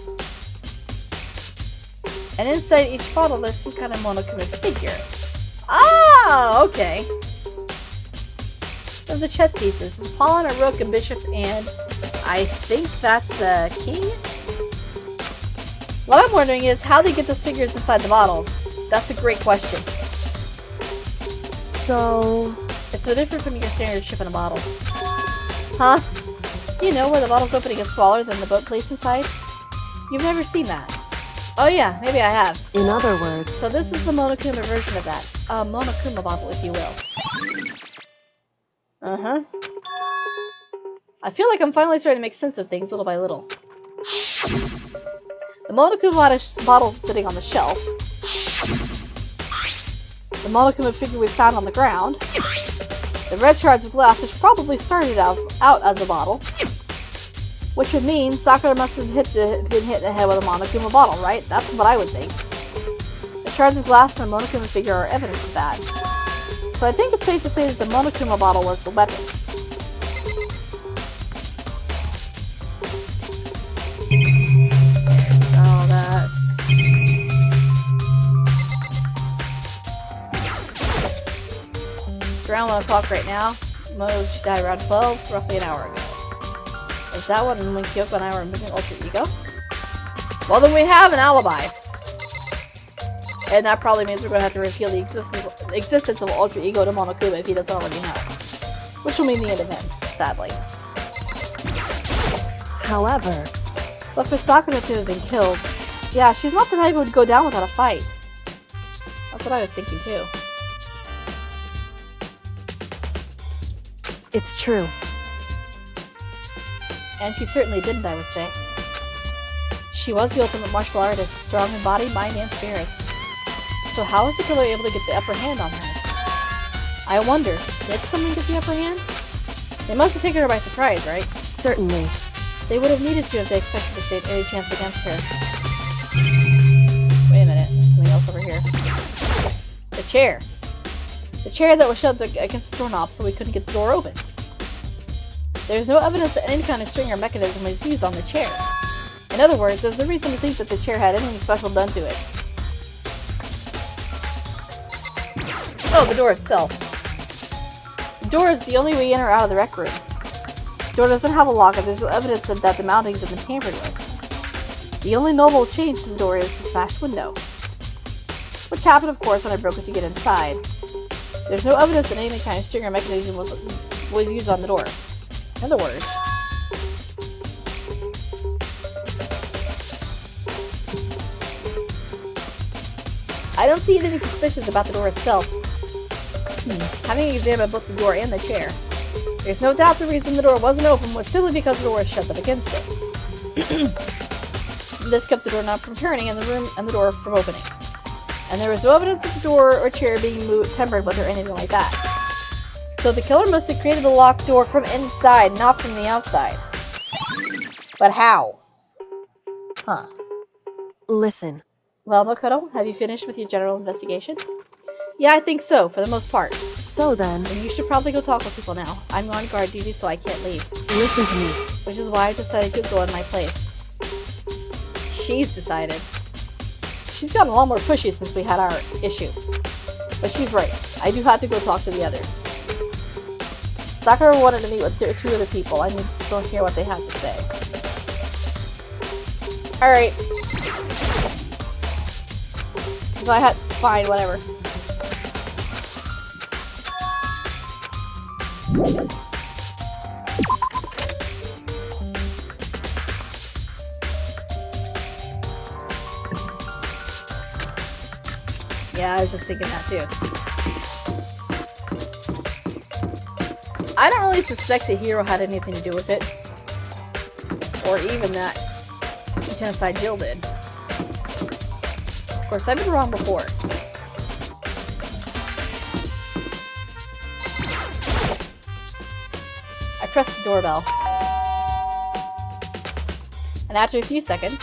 And inside each bottle there's some kind of Monokuma figure. Ah, okay. Those are chess pieces. It's a pawn, a rook, a bishop, and I think that's a king? What I'm wondering is how they get those figures inside the bottles. That's a great question. So... It's so different from your standard ship in a bottle. Huh? You know, where the bottle's opening is smaller than the boat placed inside? You've never seen that. Oh yeah, maybe I have. In other words... So this is the Monokuma version of that. A Monokuma bottle, if you will. Uh-huh. I feel like I'm finally starting to make sense of things little by little. The Monokuma bottle's sitting on the shelf. The Monokuma figure we found on the ground. The red shards of glass, which probably started out as a bottle. Which would mean Sakura must have been hit in the head with a Monokuma bottle, right? That's what I would think. The shards of glass and the Monokuma figure are evidence of that. So I think it's safe to say that the Monokuma bottle was the weapon. Oh, that... It's around 1 o'clock right now. Moto should die around 12, roughly an hour ago. Is that when Kyoko and I were moving Ultra Ego? Well, then we have an alibi. And that probably means we're going to have to reveal the existence of Ultra Ego to Monokuma if he doesn't already know. Which will mean the end of him, sadly. However... But for Sakura to have been killed, yeah, she's not the type who would go down without a fight. That's what I was thinking too. It's true. And she certainly didn't, I would say. She was the ultimate martial artist, strong in body, mind, and spirit. So how was the killer able to get the upper hand on her? I wonder, did someone get the upper hand? They must have taken her by surprise, right? Certainly. They would have needed to if they expected to stand any chance against her. Wait a minute, there's something else over here. The chair. The chair that was shoved against the doorknob so we couldn't get the door open. There's no evidence that any kind of string or mechanism was used on the chair. In other words, there's no reason to think that the chair had anything special done to it. Oh, the door itself. The door is the only way in or out of the rec room. The door doesn't have a lock, and there's no evidence that the mountings have been tampered with. The only notable change to the door is the smashed window, which happened, of course, when I broke it to get inside. There's no evidence that any kind of stringer mechanism was used on the door. In other words, I don't see anything suspicious about the door itself. Having examined both the door and the chair, there's no doubt the reason the door wasn't open was simply because the door was shut up against it. This kept the doorknob from turning and the door from opening. And there was no evidence of the door or chair being moved, tempered with, or anything like that. So the killer must have created the locked door from inside, not from the outside. But how? Huh. Listen. Well, Makoto, have you finished with your general investigation? Yeah, I think so, for the most part. So then... And you should probably go talk with people now. I'm on guard duty, so I can't leave. Listen to me. Which is why I decided to go in my place. She's decided. She's gotten a lot more pushy since we had our issue. But she's right. I do have to go talk to the others. Sakura wanted to meet with two other people. I need to still hear what they have to say. Alright. So I had... Fine, whatever. Yeah, I was just thinking that too. I don't really suspect that Hero had anything to do with it. Or even that Genocide Jill did. Of course, I've been wrong before. I pressed the doorbell. And after a few seconds...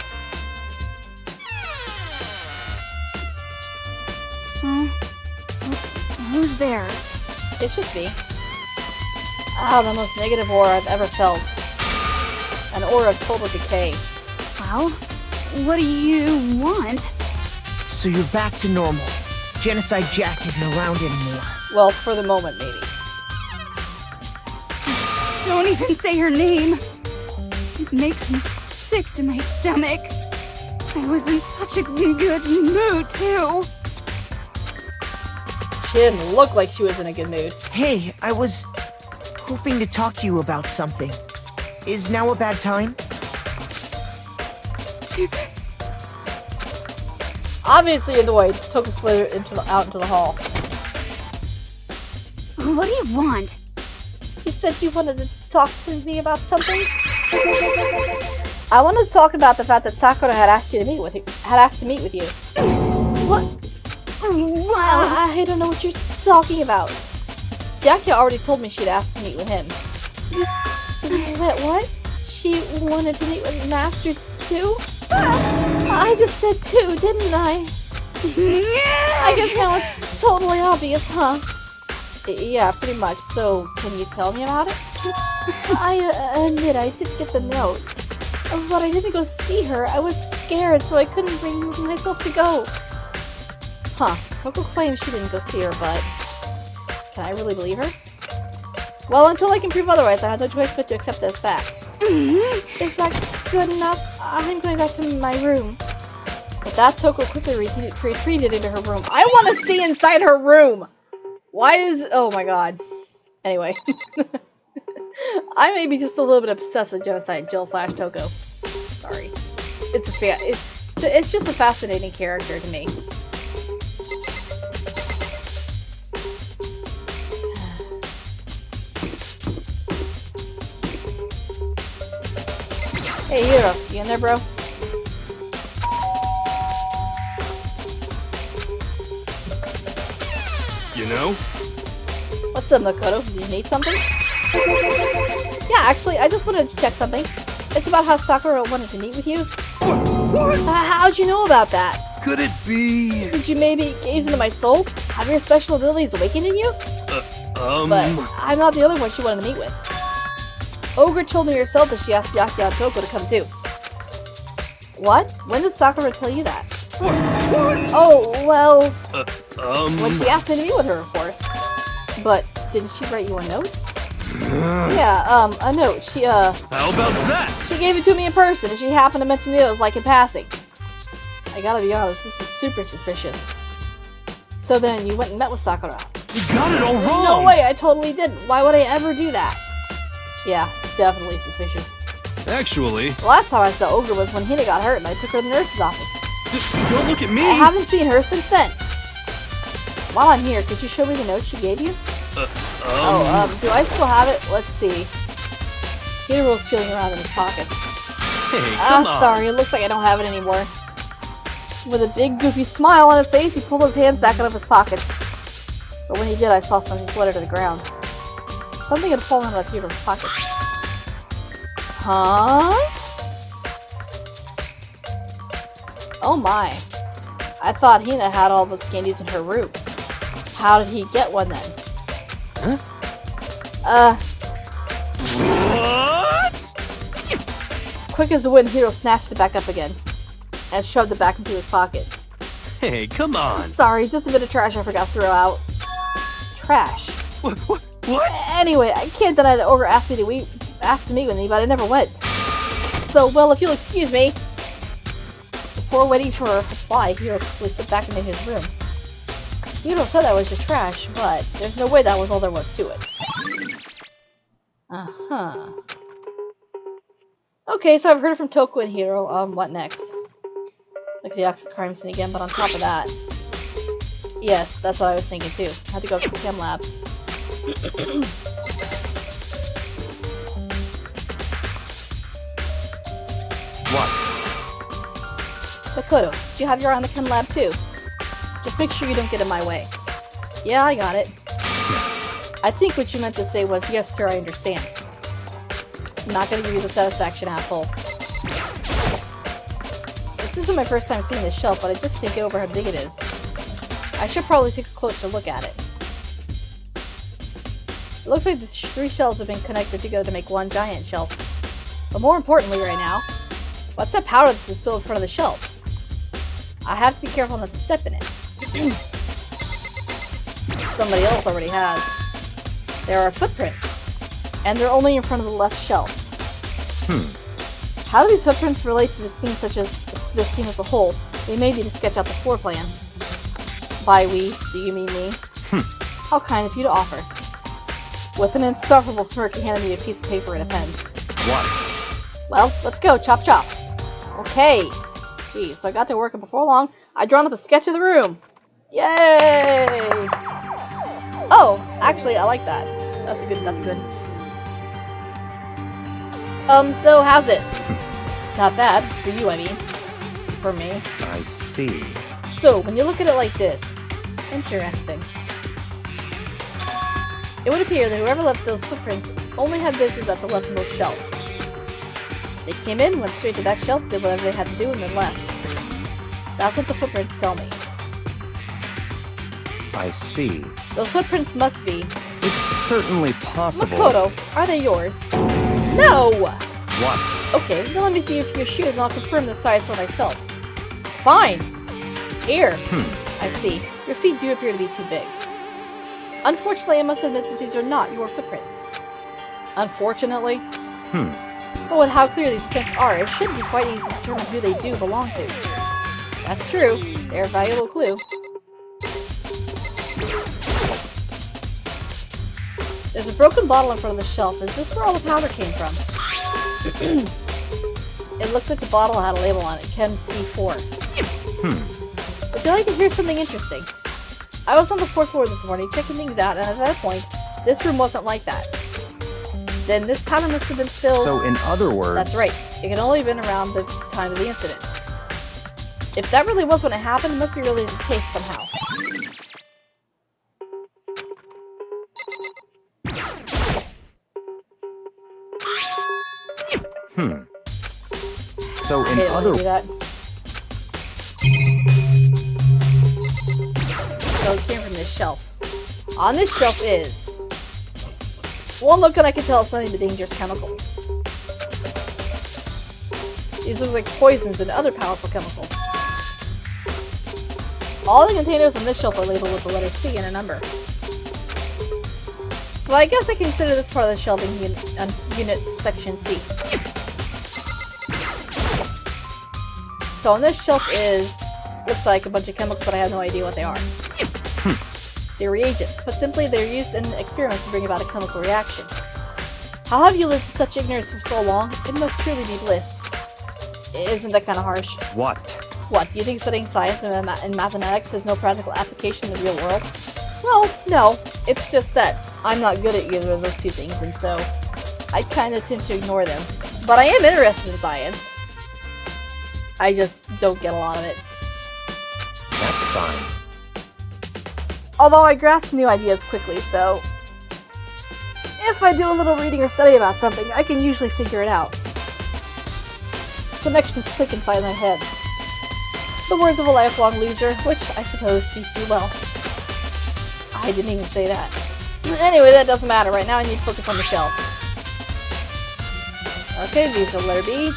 Who's there? It's just me. Ah, the most negative aura I've ever felt. An aura of total decay. Well, what do you want? So you're back to normal. Genocide Jack isn't around anymore. Well, for the moment, maybe. Don't even say her name. It makes me sick to my stomach. I was in such a good mood, too. She didn't look like she was in a good mood. Hey, I was hoping to talk to you about something. Is now a bad time? Obviously annoyed, Toko slid out into the hall. What do you want? You said you wanted to talk to me about something? I wanted to talk about the fact that Sakura had asked to meet with you. What? I don't know what you're talking about. Jackie already told me she'd asked to meet with him. What? She wanted to meet with Master too? I just said two, didn't I? I guess now it's totally obvious, huh? Yeah, pretty much. So, can you tell me about it? I admit I did get the note. But I didn't go see her. I was scared, so I couldn't bring myself to go. Huh. Toko claims she didn't go see her, but... Can I really believe her? Well, until I can prove otherwise, I have no choice but to accept it as fact. Is that good enough? I'm going back to my room. With that, Toko quickly retreated into her room. I want to see inside her room! Why is... Oh my god. Anyway. I may be just a little bit obsessed with Genocide Jill / Toko. Sorry. It's just a fascinating character to me. Hey, Hiro, you in there, bro? You know? What's up, Makoto? Do you need something? Yeah, actually, I just wanted to check something. It's about how Sakura wanted to meet with you. What? How'd you know about that? Could it be... Did you maybe gaze into my soul? Have your special abilities awakened in you? But I'm not the only one she wanted to meet with. Ogre told me herself that she asked Byakuya and Toko to come too. What? When did Sakura tell you that? What? Oh, well, Um... when she asked me to meet with her, of course. But, didn't she write you a note? Yeah, a note. How about that? She gave it to me in person, and she happened to mention it was like in passing. I gotta be honest, this is super suspicious. So then, you went and met with Sakura. You got it all wrong! No way, I totally didn't. Why would I ever do that? Yeah, definitely suspicious. Actually... The last time I saw Ogre was when Hina got hurt and I took her to the nurse's office. Don't look at me! I haven't seen her since then. While I'm here, could you show me the note she gave you? Do I still have it? Let's see. Hiro's feeling around in his pockets. Hey, come on. Sorry, it looks like I don't have it anymore. With a big goofy smile on his face, he pulled his hands back out of his pockets. But when he did, I saw something flutter to the ground. Something had fallen out of Hiro's pockets. Huh? Oh my. I thought Hina had all those candies in her room. How did he get one then? Huh? What? Quick as the wind, Hiro snatched it back up again. And shoved it back into his pocket. Hey, come on! Sorry, just a bit of trash I forgot to throw out. Trash? What? Anyway, I can't deny that Ogre asked to meet with me, but I never went. So, well, if you'll excuse me. Before waiting for a reply, Hiro quickly slipped back into his room. Hiro said that was your trash, but there's no way that was all there was to it. Uh-huh. Okay, so I've heard from Toku and Hiro. What next? Like the actual crime scene again, but on top of that... Yes, that's what I was thinking too. I had to go to the chem lab. What? Makoto, do you have your eye on the chem lab too? Just make sure you don't get in my way. Yeah, I got it. I think what you meant to say was, yes sir, I understand. I'm not gonna give you the satisfaction, asshole. This isn't my first time seeing this shelf, but I just can't get over how big it is. I should probably take a closer look at it. It looks like the 3 shelves have been connected together to make one giant shelf. But more importantly right now, what's that powder that's been spilled in front of the shelf? I have to be careful not to step in it. Somebody else already has. There are footprints, and they're only in front of the left shelf. How do these footprints relate to the scene such as this scene as a whole? We may need to sketch out the floor plan. By we, do you mean me? How kind of you to offer. With an insufferable smirk, he handed me a piece of paper and a pen. What? Well, let's go, chop chop. Okay. Geez, so I got to work, and before long, I'd drawn up a sketch of the room. Yay! Oh, actually, I like that. That's a good. So how's this? Not bad. For you, I mean. For me. I see. So, when you look at it like this, interesting. It would appear that whoever left those footprints only had business at the leftmost shelf. They came in, went straight to that shelf, did whatever they had to do, and then left. That's what the footprints tell me. I see. Those footprints must be... It's certainly possible. Makoto, are they yours? No! What? Okay, then let me see if your shoes and I'll confirm the size for myself. Fine! Here! I see. Your feet do appear to be too big. Unfortunately, I must admit that these are not your footprints. Unfortunately? But with how clear these prints are, it should be quite easy to determine who they do belong to. That's true. They're a valuable clue. There's a broken bottle in front of the shelf. Is this where all the powder came from? It looks like the bottle had a label on it, Chem C4. Would you like to hear something interesting? I was on the 4th floor this morning checking things out, and at that point, this room wasn't like that. Then this powder must have been spilled... So in other words... That's right. It can only have been around the time of the incident. If that really was when it happened, it must be really the case somehow. So in Okay, other... do that. So it came from this shelf. On this shelf is... One look and I can tell it's nothing but dangerous chemicals. These look like poisons and other powerful chemicals. All the containers on this shelf are labeled with the letter C and a number. So I guess I consider this part of the shelving unit section C. So on this shelf looks like a bunch of chemicals, but I have no idea what they are. They're reagents, but simply they're used in experiments to bring about a chemical reaction. How have you lived in such ignorance for so long? It must truly be bliss. Isn't that kind of harsh? What? What, do you think studying science and mathematics has no practical application in the real world? Well, no. It's just that I'm not good at either of those two things, and so I kind of tend to ignore them. But I am interested in science. I just don't get a lot of it. That's fine. Although I grasp new ideas quickly, so if I do a little reading or study about something, I can usually figure it out. Connections click inside my head. The words of a lifelong loser, which I suppose suits you well. I didn't even say that. Anyway, that doesn't matter. Right now I need to focus on the shelf. Okay, these are letter B.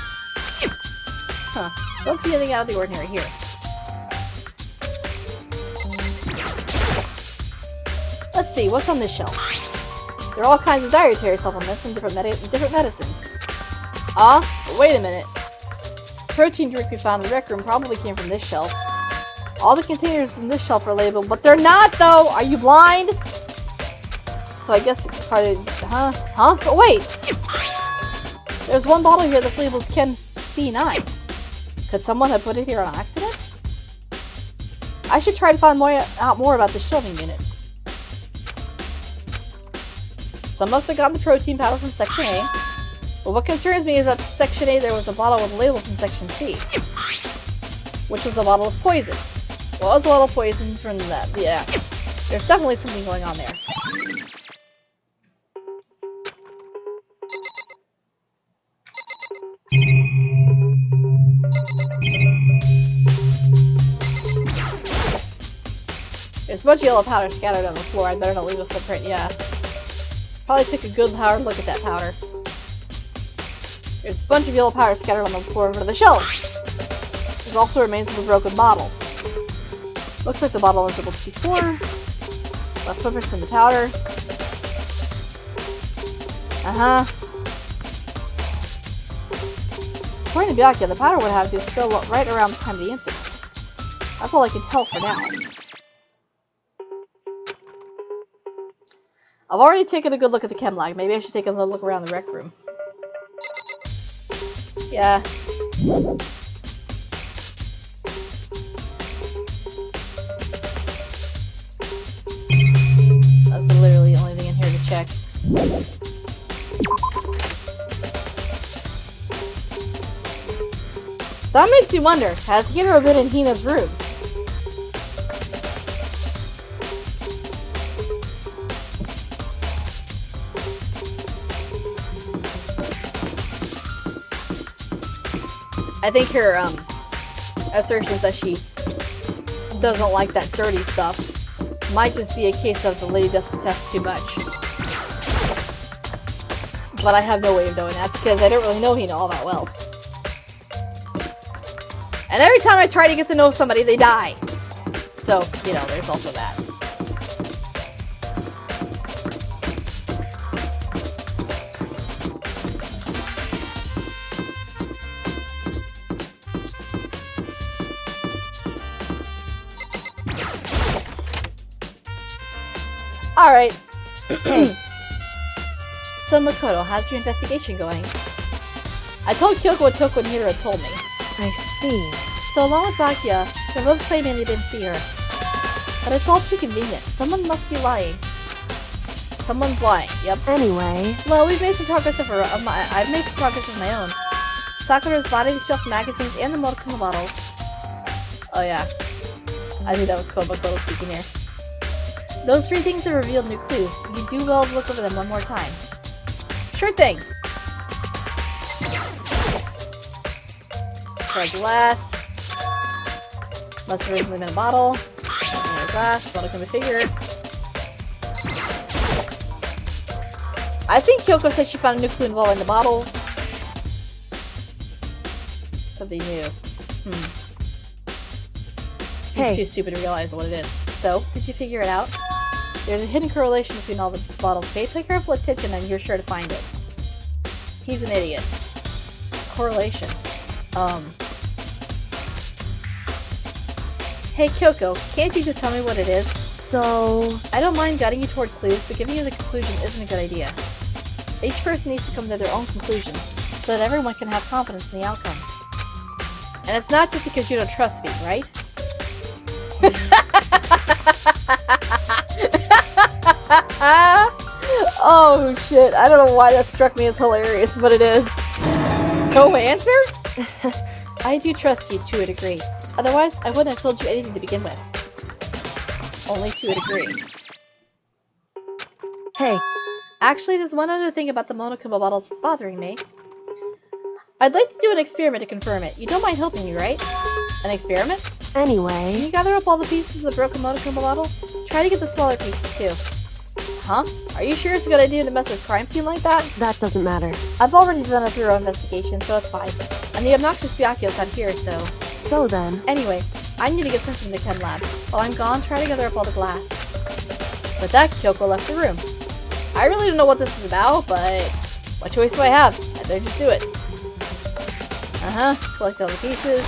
Huh. Don't see anything out of the ordinary here. Let's see, what's on this shelf? There are all kinds of dietary supplements and different medicines. But wait a minute. The protein drink we found in the rec room probably came from this shelf. All the containers in this shelf are labeled, but they're not though! Are you blind? So I guess it's part of... But wait! There's one bottle here that's labeled Chem C9. Could someone have put it here on accident? I should try to find out more about this shelving unit. Some must have gotten the protein powder from Section A. But what concerns me is that Section A there was a bottle with a label from Section C. Which was a bottle of poison. Well, it was a bottle of poison from that. Yeah. There's definitely something going on there. There's a bunch of yellow powder scattered on the floor. I better not leave a footprint, yeah. Probably took a good hard look at that powder. There's a bunch of yellow powder scattered on the floor under the shelf. There's also remains of a broken bottle. Looks like the bottle was labeled C4. Left footprints in the powder. According to Byakuya, the powder would have to spill right around the time of the incident. That's all I can tell for now. I've already taken a good look at the chem lab. Maybe I should take a look around the rec room. Yeah. That's literally the only thing in here to check. That makes me wonder, has Hiro been in Hina's room? I think her assertions that she doesn't like that dirty stuff might just be a case of the lady doesn't test too much. But I have no way of knowing that because I don't really know Hina all that well. And every time I try to get to know somebody, they die. So, you know, there's also that. Alright. So Makoto, how's your investigation going? I told Kyoko what Toko and Hiro had told me. I see. So along with Byakuya, they're both claiming they didn't see her. But it's all too convenient. Someone must be lying. Someone's lying, yep. Anyway. Well, we've made some progress I've made some progress of my own. Sakura's body shelf magazines and the Monokuma bottles. Oh yeah. I think that was Makoto speaking here. Those three things have revealed new clues. You do well to look over them one more time. Sure thing! Try glass. Must have originally been a bottle. Another glass. Monokuma figure. I think Kyoko said she found a new clue involving the bottles. Something new. He's too stupid to realize what it is. So, did you figure it out? There's a hidden correlation between all the bottles. Pay careful attention and you're sure to find it. He's an idiot. Correlation. Hey Kyoko, can't you just tell me what it is? So... I don't mind guiding you toward clues, but giving you the conclusion isn't a good idea. Each person needs to come to their own conclusions, so that everyone can have confidence in the outcome. And it's not just because you don't trust me, right? Oh shit, I don't know why that struck me as hilarious, but it is. No answer? I do trust you to a degree. Otherwise, I wouldn't have told you anything to begin with. Only to a degree. Hey. Actually, there's one other thing about the Monokuma bottles that's bothering me. I'd like to do an experiment to confirm it. You don't mind helping me, right? An experiment? Can Anyway... you gather up all the pieces of the broken Monokuma bottle? Try to get the smaller pieces, too. Huh? Are you sure it's a good idea to mess with a crime scene like that? That doesn't matter. I've already done a thorough investigation, so it's fine. And the obnoxious Byakuyo's not here, so... So then... Anyway, I need to get sent to the chem lab. While I'm gone, try to gather up all the glass. With that, Kyoko left the room. I really don't know what this is about, but... what choice do I have? I better just do it. Collect all the pieces.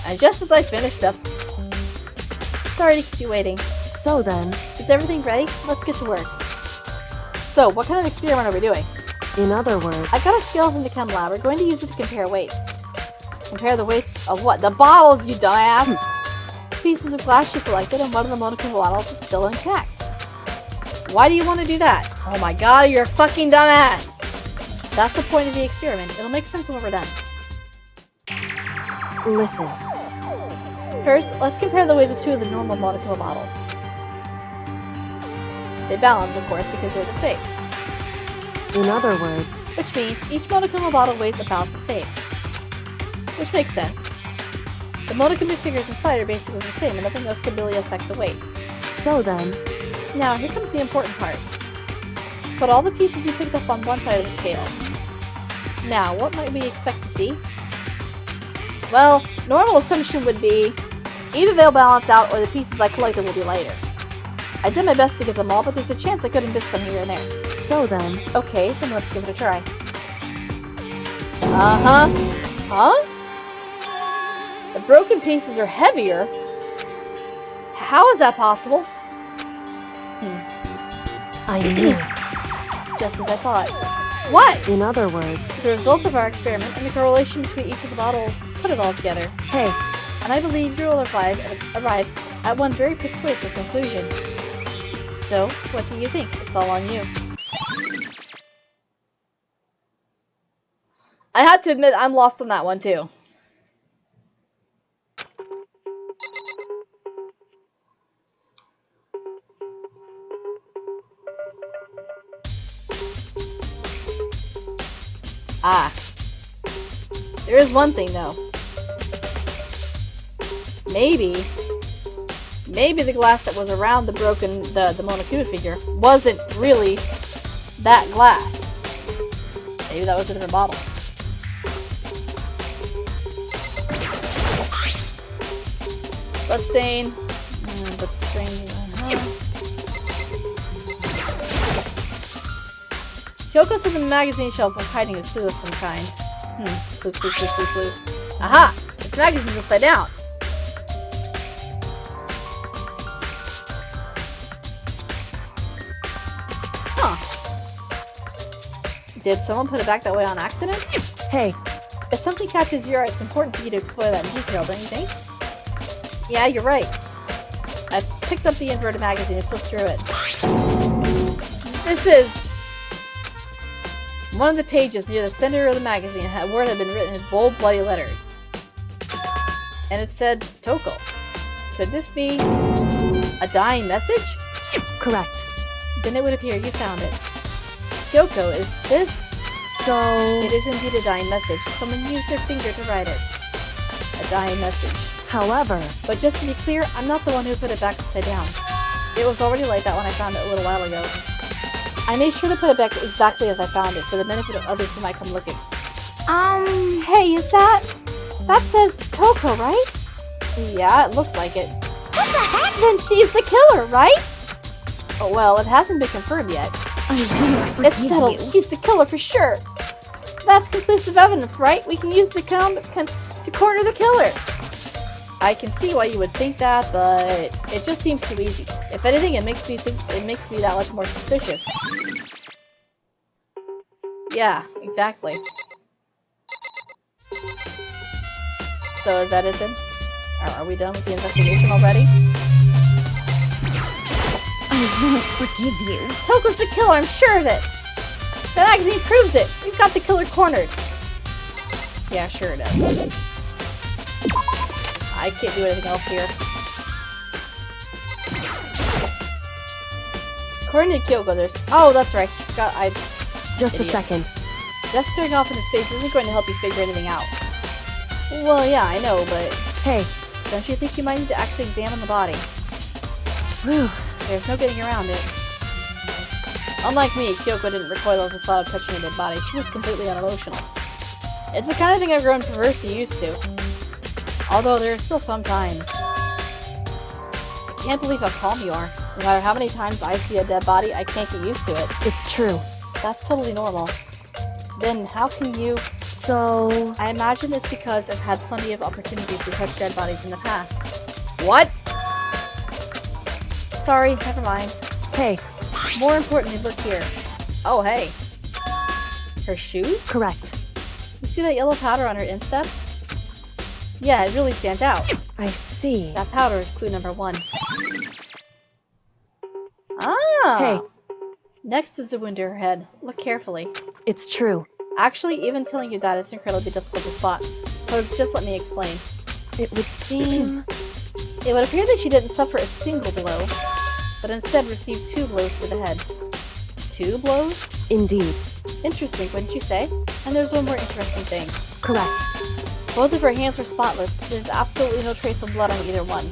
And just as I finished up... Sorry to keep you waiting. So then... Is everything ready? Let's get to work. So, what kind of experiment are we doing? In other words... I got a scale from the chem lab. We're going to use it to compare weights. Compare the weights of what? The bottles, you dumbass! Pieces of glass you collected, and one of the Monokuma bottles is still intact. Why do you want to do that? Oh my god, you're a fucking dumbass! That's the point of the experiment. It'll make sense when we're done. Listen. First, let's compare the weight of two of the normal Monokuma bottles. They balance, of course, because they're the same. In other words... Which means each Monokuma bottle weighs about the same. Which makes sense. The Monokuma figures inside are basically the same, and nothing else can really affect the weight. So then... Now, here comes the important part. Put all the pieces you picked up on one side of the scale. Now, what might we expect to see? Well, normal assumption would be either they'll balance out or the pieces I collected will be lighter. I did my best to get them all, but there's a chance I could have missed some here and there. So then... Okay, then let's give it a try. Huh? The broken pieces are heavier? How is that possible? I knew it. Just as I thought. What? In other words... The results of our experiment and the correlation between each of the bottles put it all together. Hey. And I believe you will arrive at one very persuasive conclusion. So, what do you think? It's all on you. I had to admit I'm lost on that one too. There is one thing though. Maybe the glass that was around the Monokuma figure wasn't really that glass. Maybe that was a different bottle. Bloodstain. Bloodstain. Kyoko said the magazine shelf was hiding a clue of some kind. Clue. Aha! This magazine's upside down. Did someone put it back that way on accident? Hey. If something catches your eye, it's important for you to explore that in detail, don't you think? Yeah, you're right. I picked up the inverted magazine and flipped through it. This is... One of the pages near the center of the magazine had a word had been written in bold, bloody letters. And it said, Toko. Could this be a dying message? Correct. Then it would appear you found it. Kyoko, is this... So... It is indeed a dying message. Someone used their finger to write it. A dying message. However... But just to be clear, I'm not the one who put it back upside down. It was already like that when I found it a little while ago. I made sure to put it back exactly as I found it, for the benefit of others who might come looking. Hey, is that... That says Toko, right? Yeah, it looks like it. What the heck? Then she's the killer, right? Oh well, it hasn't been confirmed yet. It's settled. She's the killer for sure. That's conclusive evidence, right? We can use to corner the killer. I can see why you would think that, but it just seems too easy. If anything, it makes me that much more suspicious. Yeah, exactly. So is that it then? Are we done with the investigation already? I won't forgive you. Toko's the killer, I'm sure of it! The magazine proves it! We've got the killer cornered! Yeah, sure it does. I can't do anything else here. According to Kyoko, there's... Oh, that's right. Just a second. Just tearing off into space isn't going to help you figure anything out. Well, yeah, I know, but... Hey. Don't you think you might need to actually examine the body? Whew. There's no getting around it. Unlike me, Kyoko didn't recoil at the thought of touching a dead body. She was completely unemotional. It's the kind of thing I've grown perversely used to. Although there are still some times. I can't believe how calm you are. No matter how many times I see a dead body, I can't get used to it. It's true. That's totally normal. Then how can you... So... I imagine it's because I've had plenty of opportunities to touch dead bodies in the past. What? Sorry, never mind. Hey. More importantly, look here. Oh, hey. Her shoes? Correct. You see that yellow powder on her instep? Yeah, it really stands out. I see. That powder is clue number 1. Ah! Hey. Next is the wound to her head. Look carefully. It's true. Actually, even telling you that, it's incredibly difficult to spot. So just let me explain. It would seem... It would appear that she didn't suffer a single blow, but instead received 2 blows to the head. 2 blows? Indeed. Interesting, wouldn't you say? And there's one more interesting thing. Correct. Both of her hands were spotless. There's absolutely no trace of blood on either one.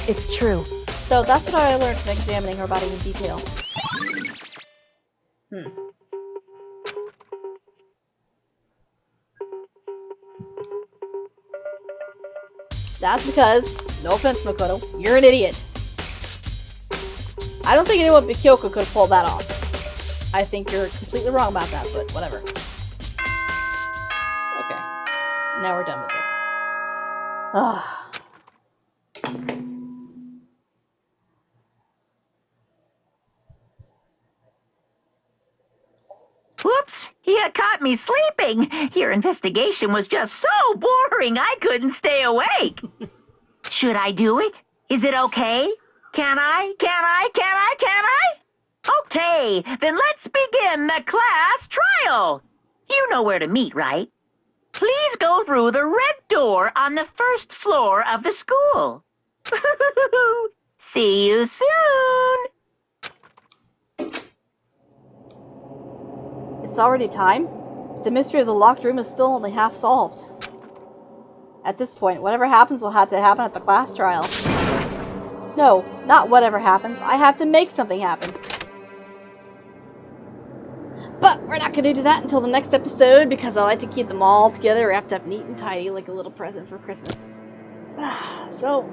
It's true. So that's what I learned from examining her body in detail. That's because, no offense, Makoto, you're an idiot. I don't think anyone but Kyoko could have pulled that off. I think you're completely wrong about that, but whatever. Okay. Now we're done with this. Ah. Whoops! You caught me sleeping! Your investigation was just so boring I couldn't stay awake! Should I do it? Is it okay? Can I? Okay, then let's begin the class trial! You know where to meet, right? Please go through the red door on the first floor of the school. See you soon! It's already time? The mystery of the locked room is still only half solved. At this point, whatever happens will have to happen at the class trial. No, not whatever happens. I have to make something happen. But we're not going to do that until the next episode because I like to keep them all together wrapped up neat and tidy like a little present for Christmas. So,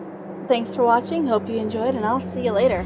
thanks for watching. Hope you enjoyed, and I'll see you later.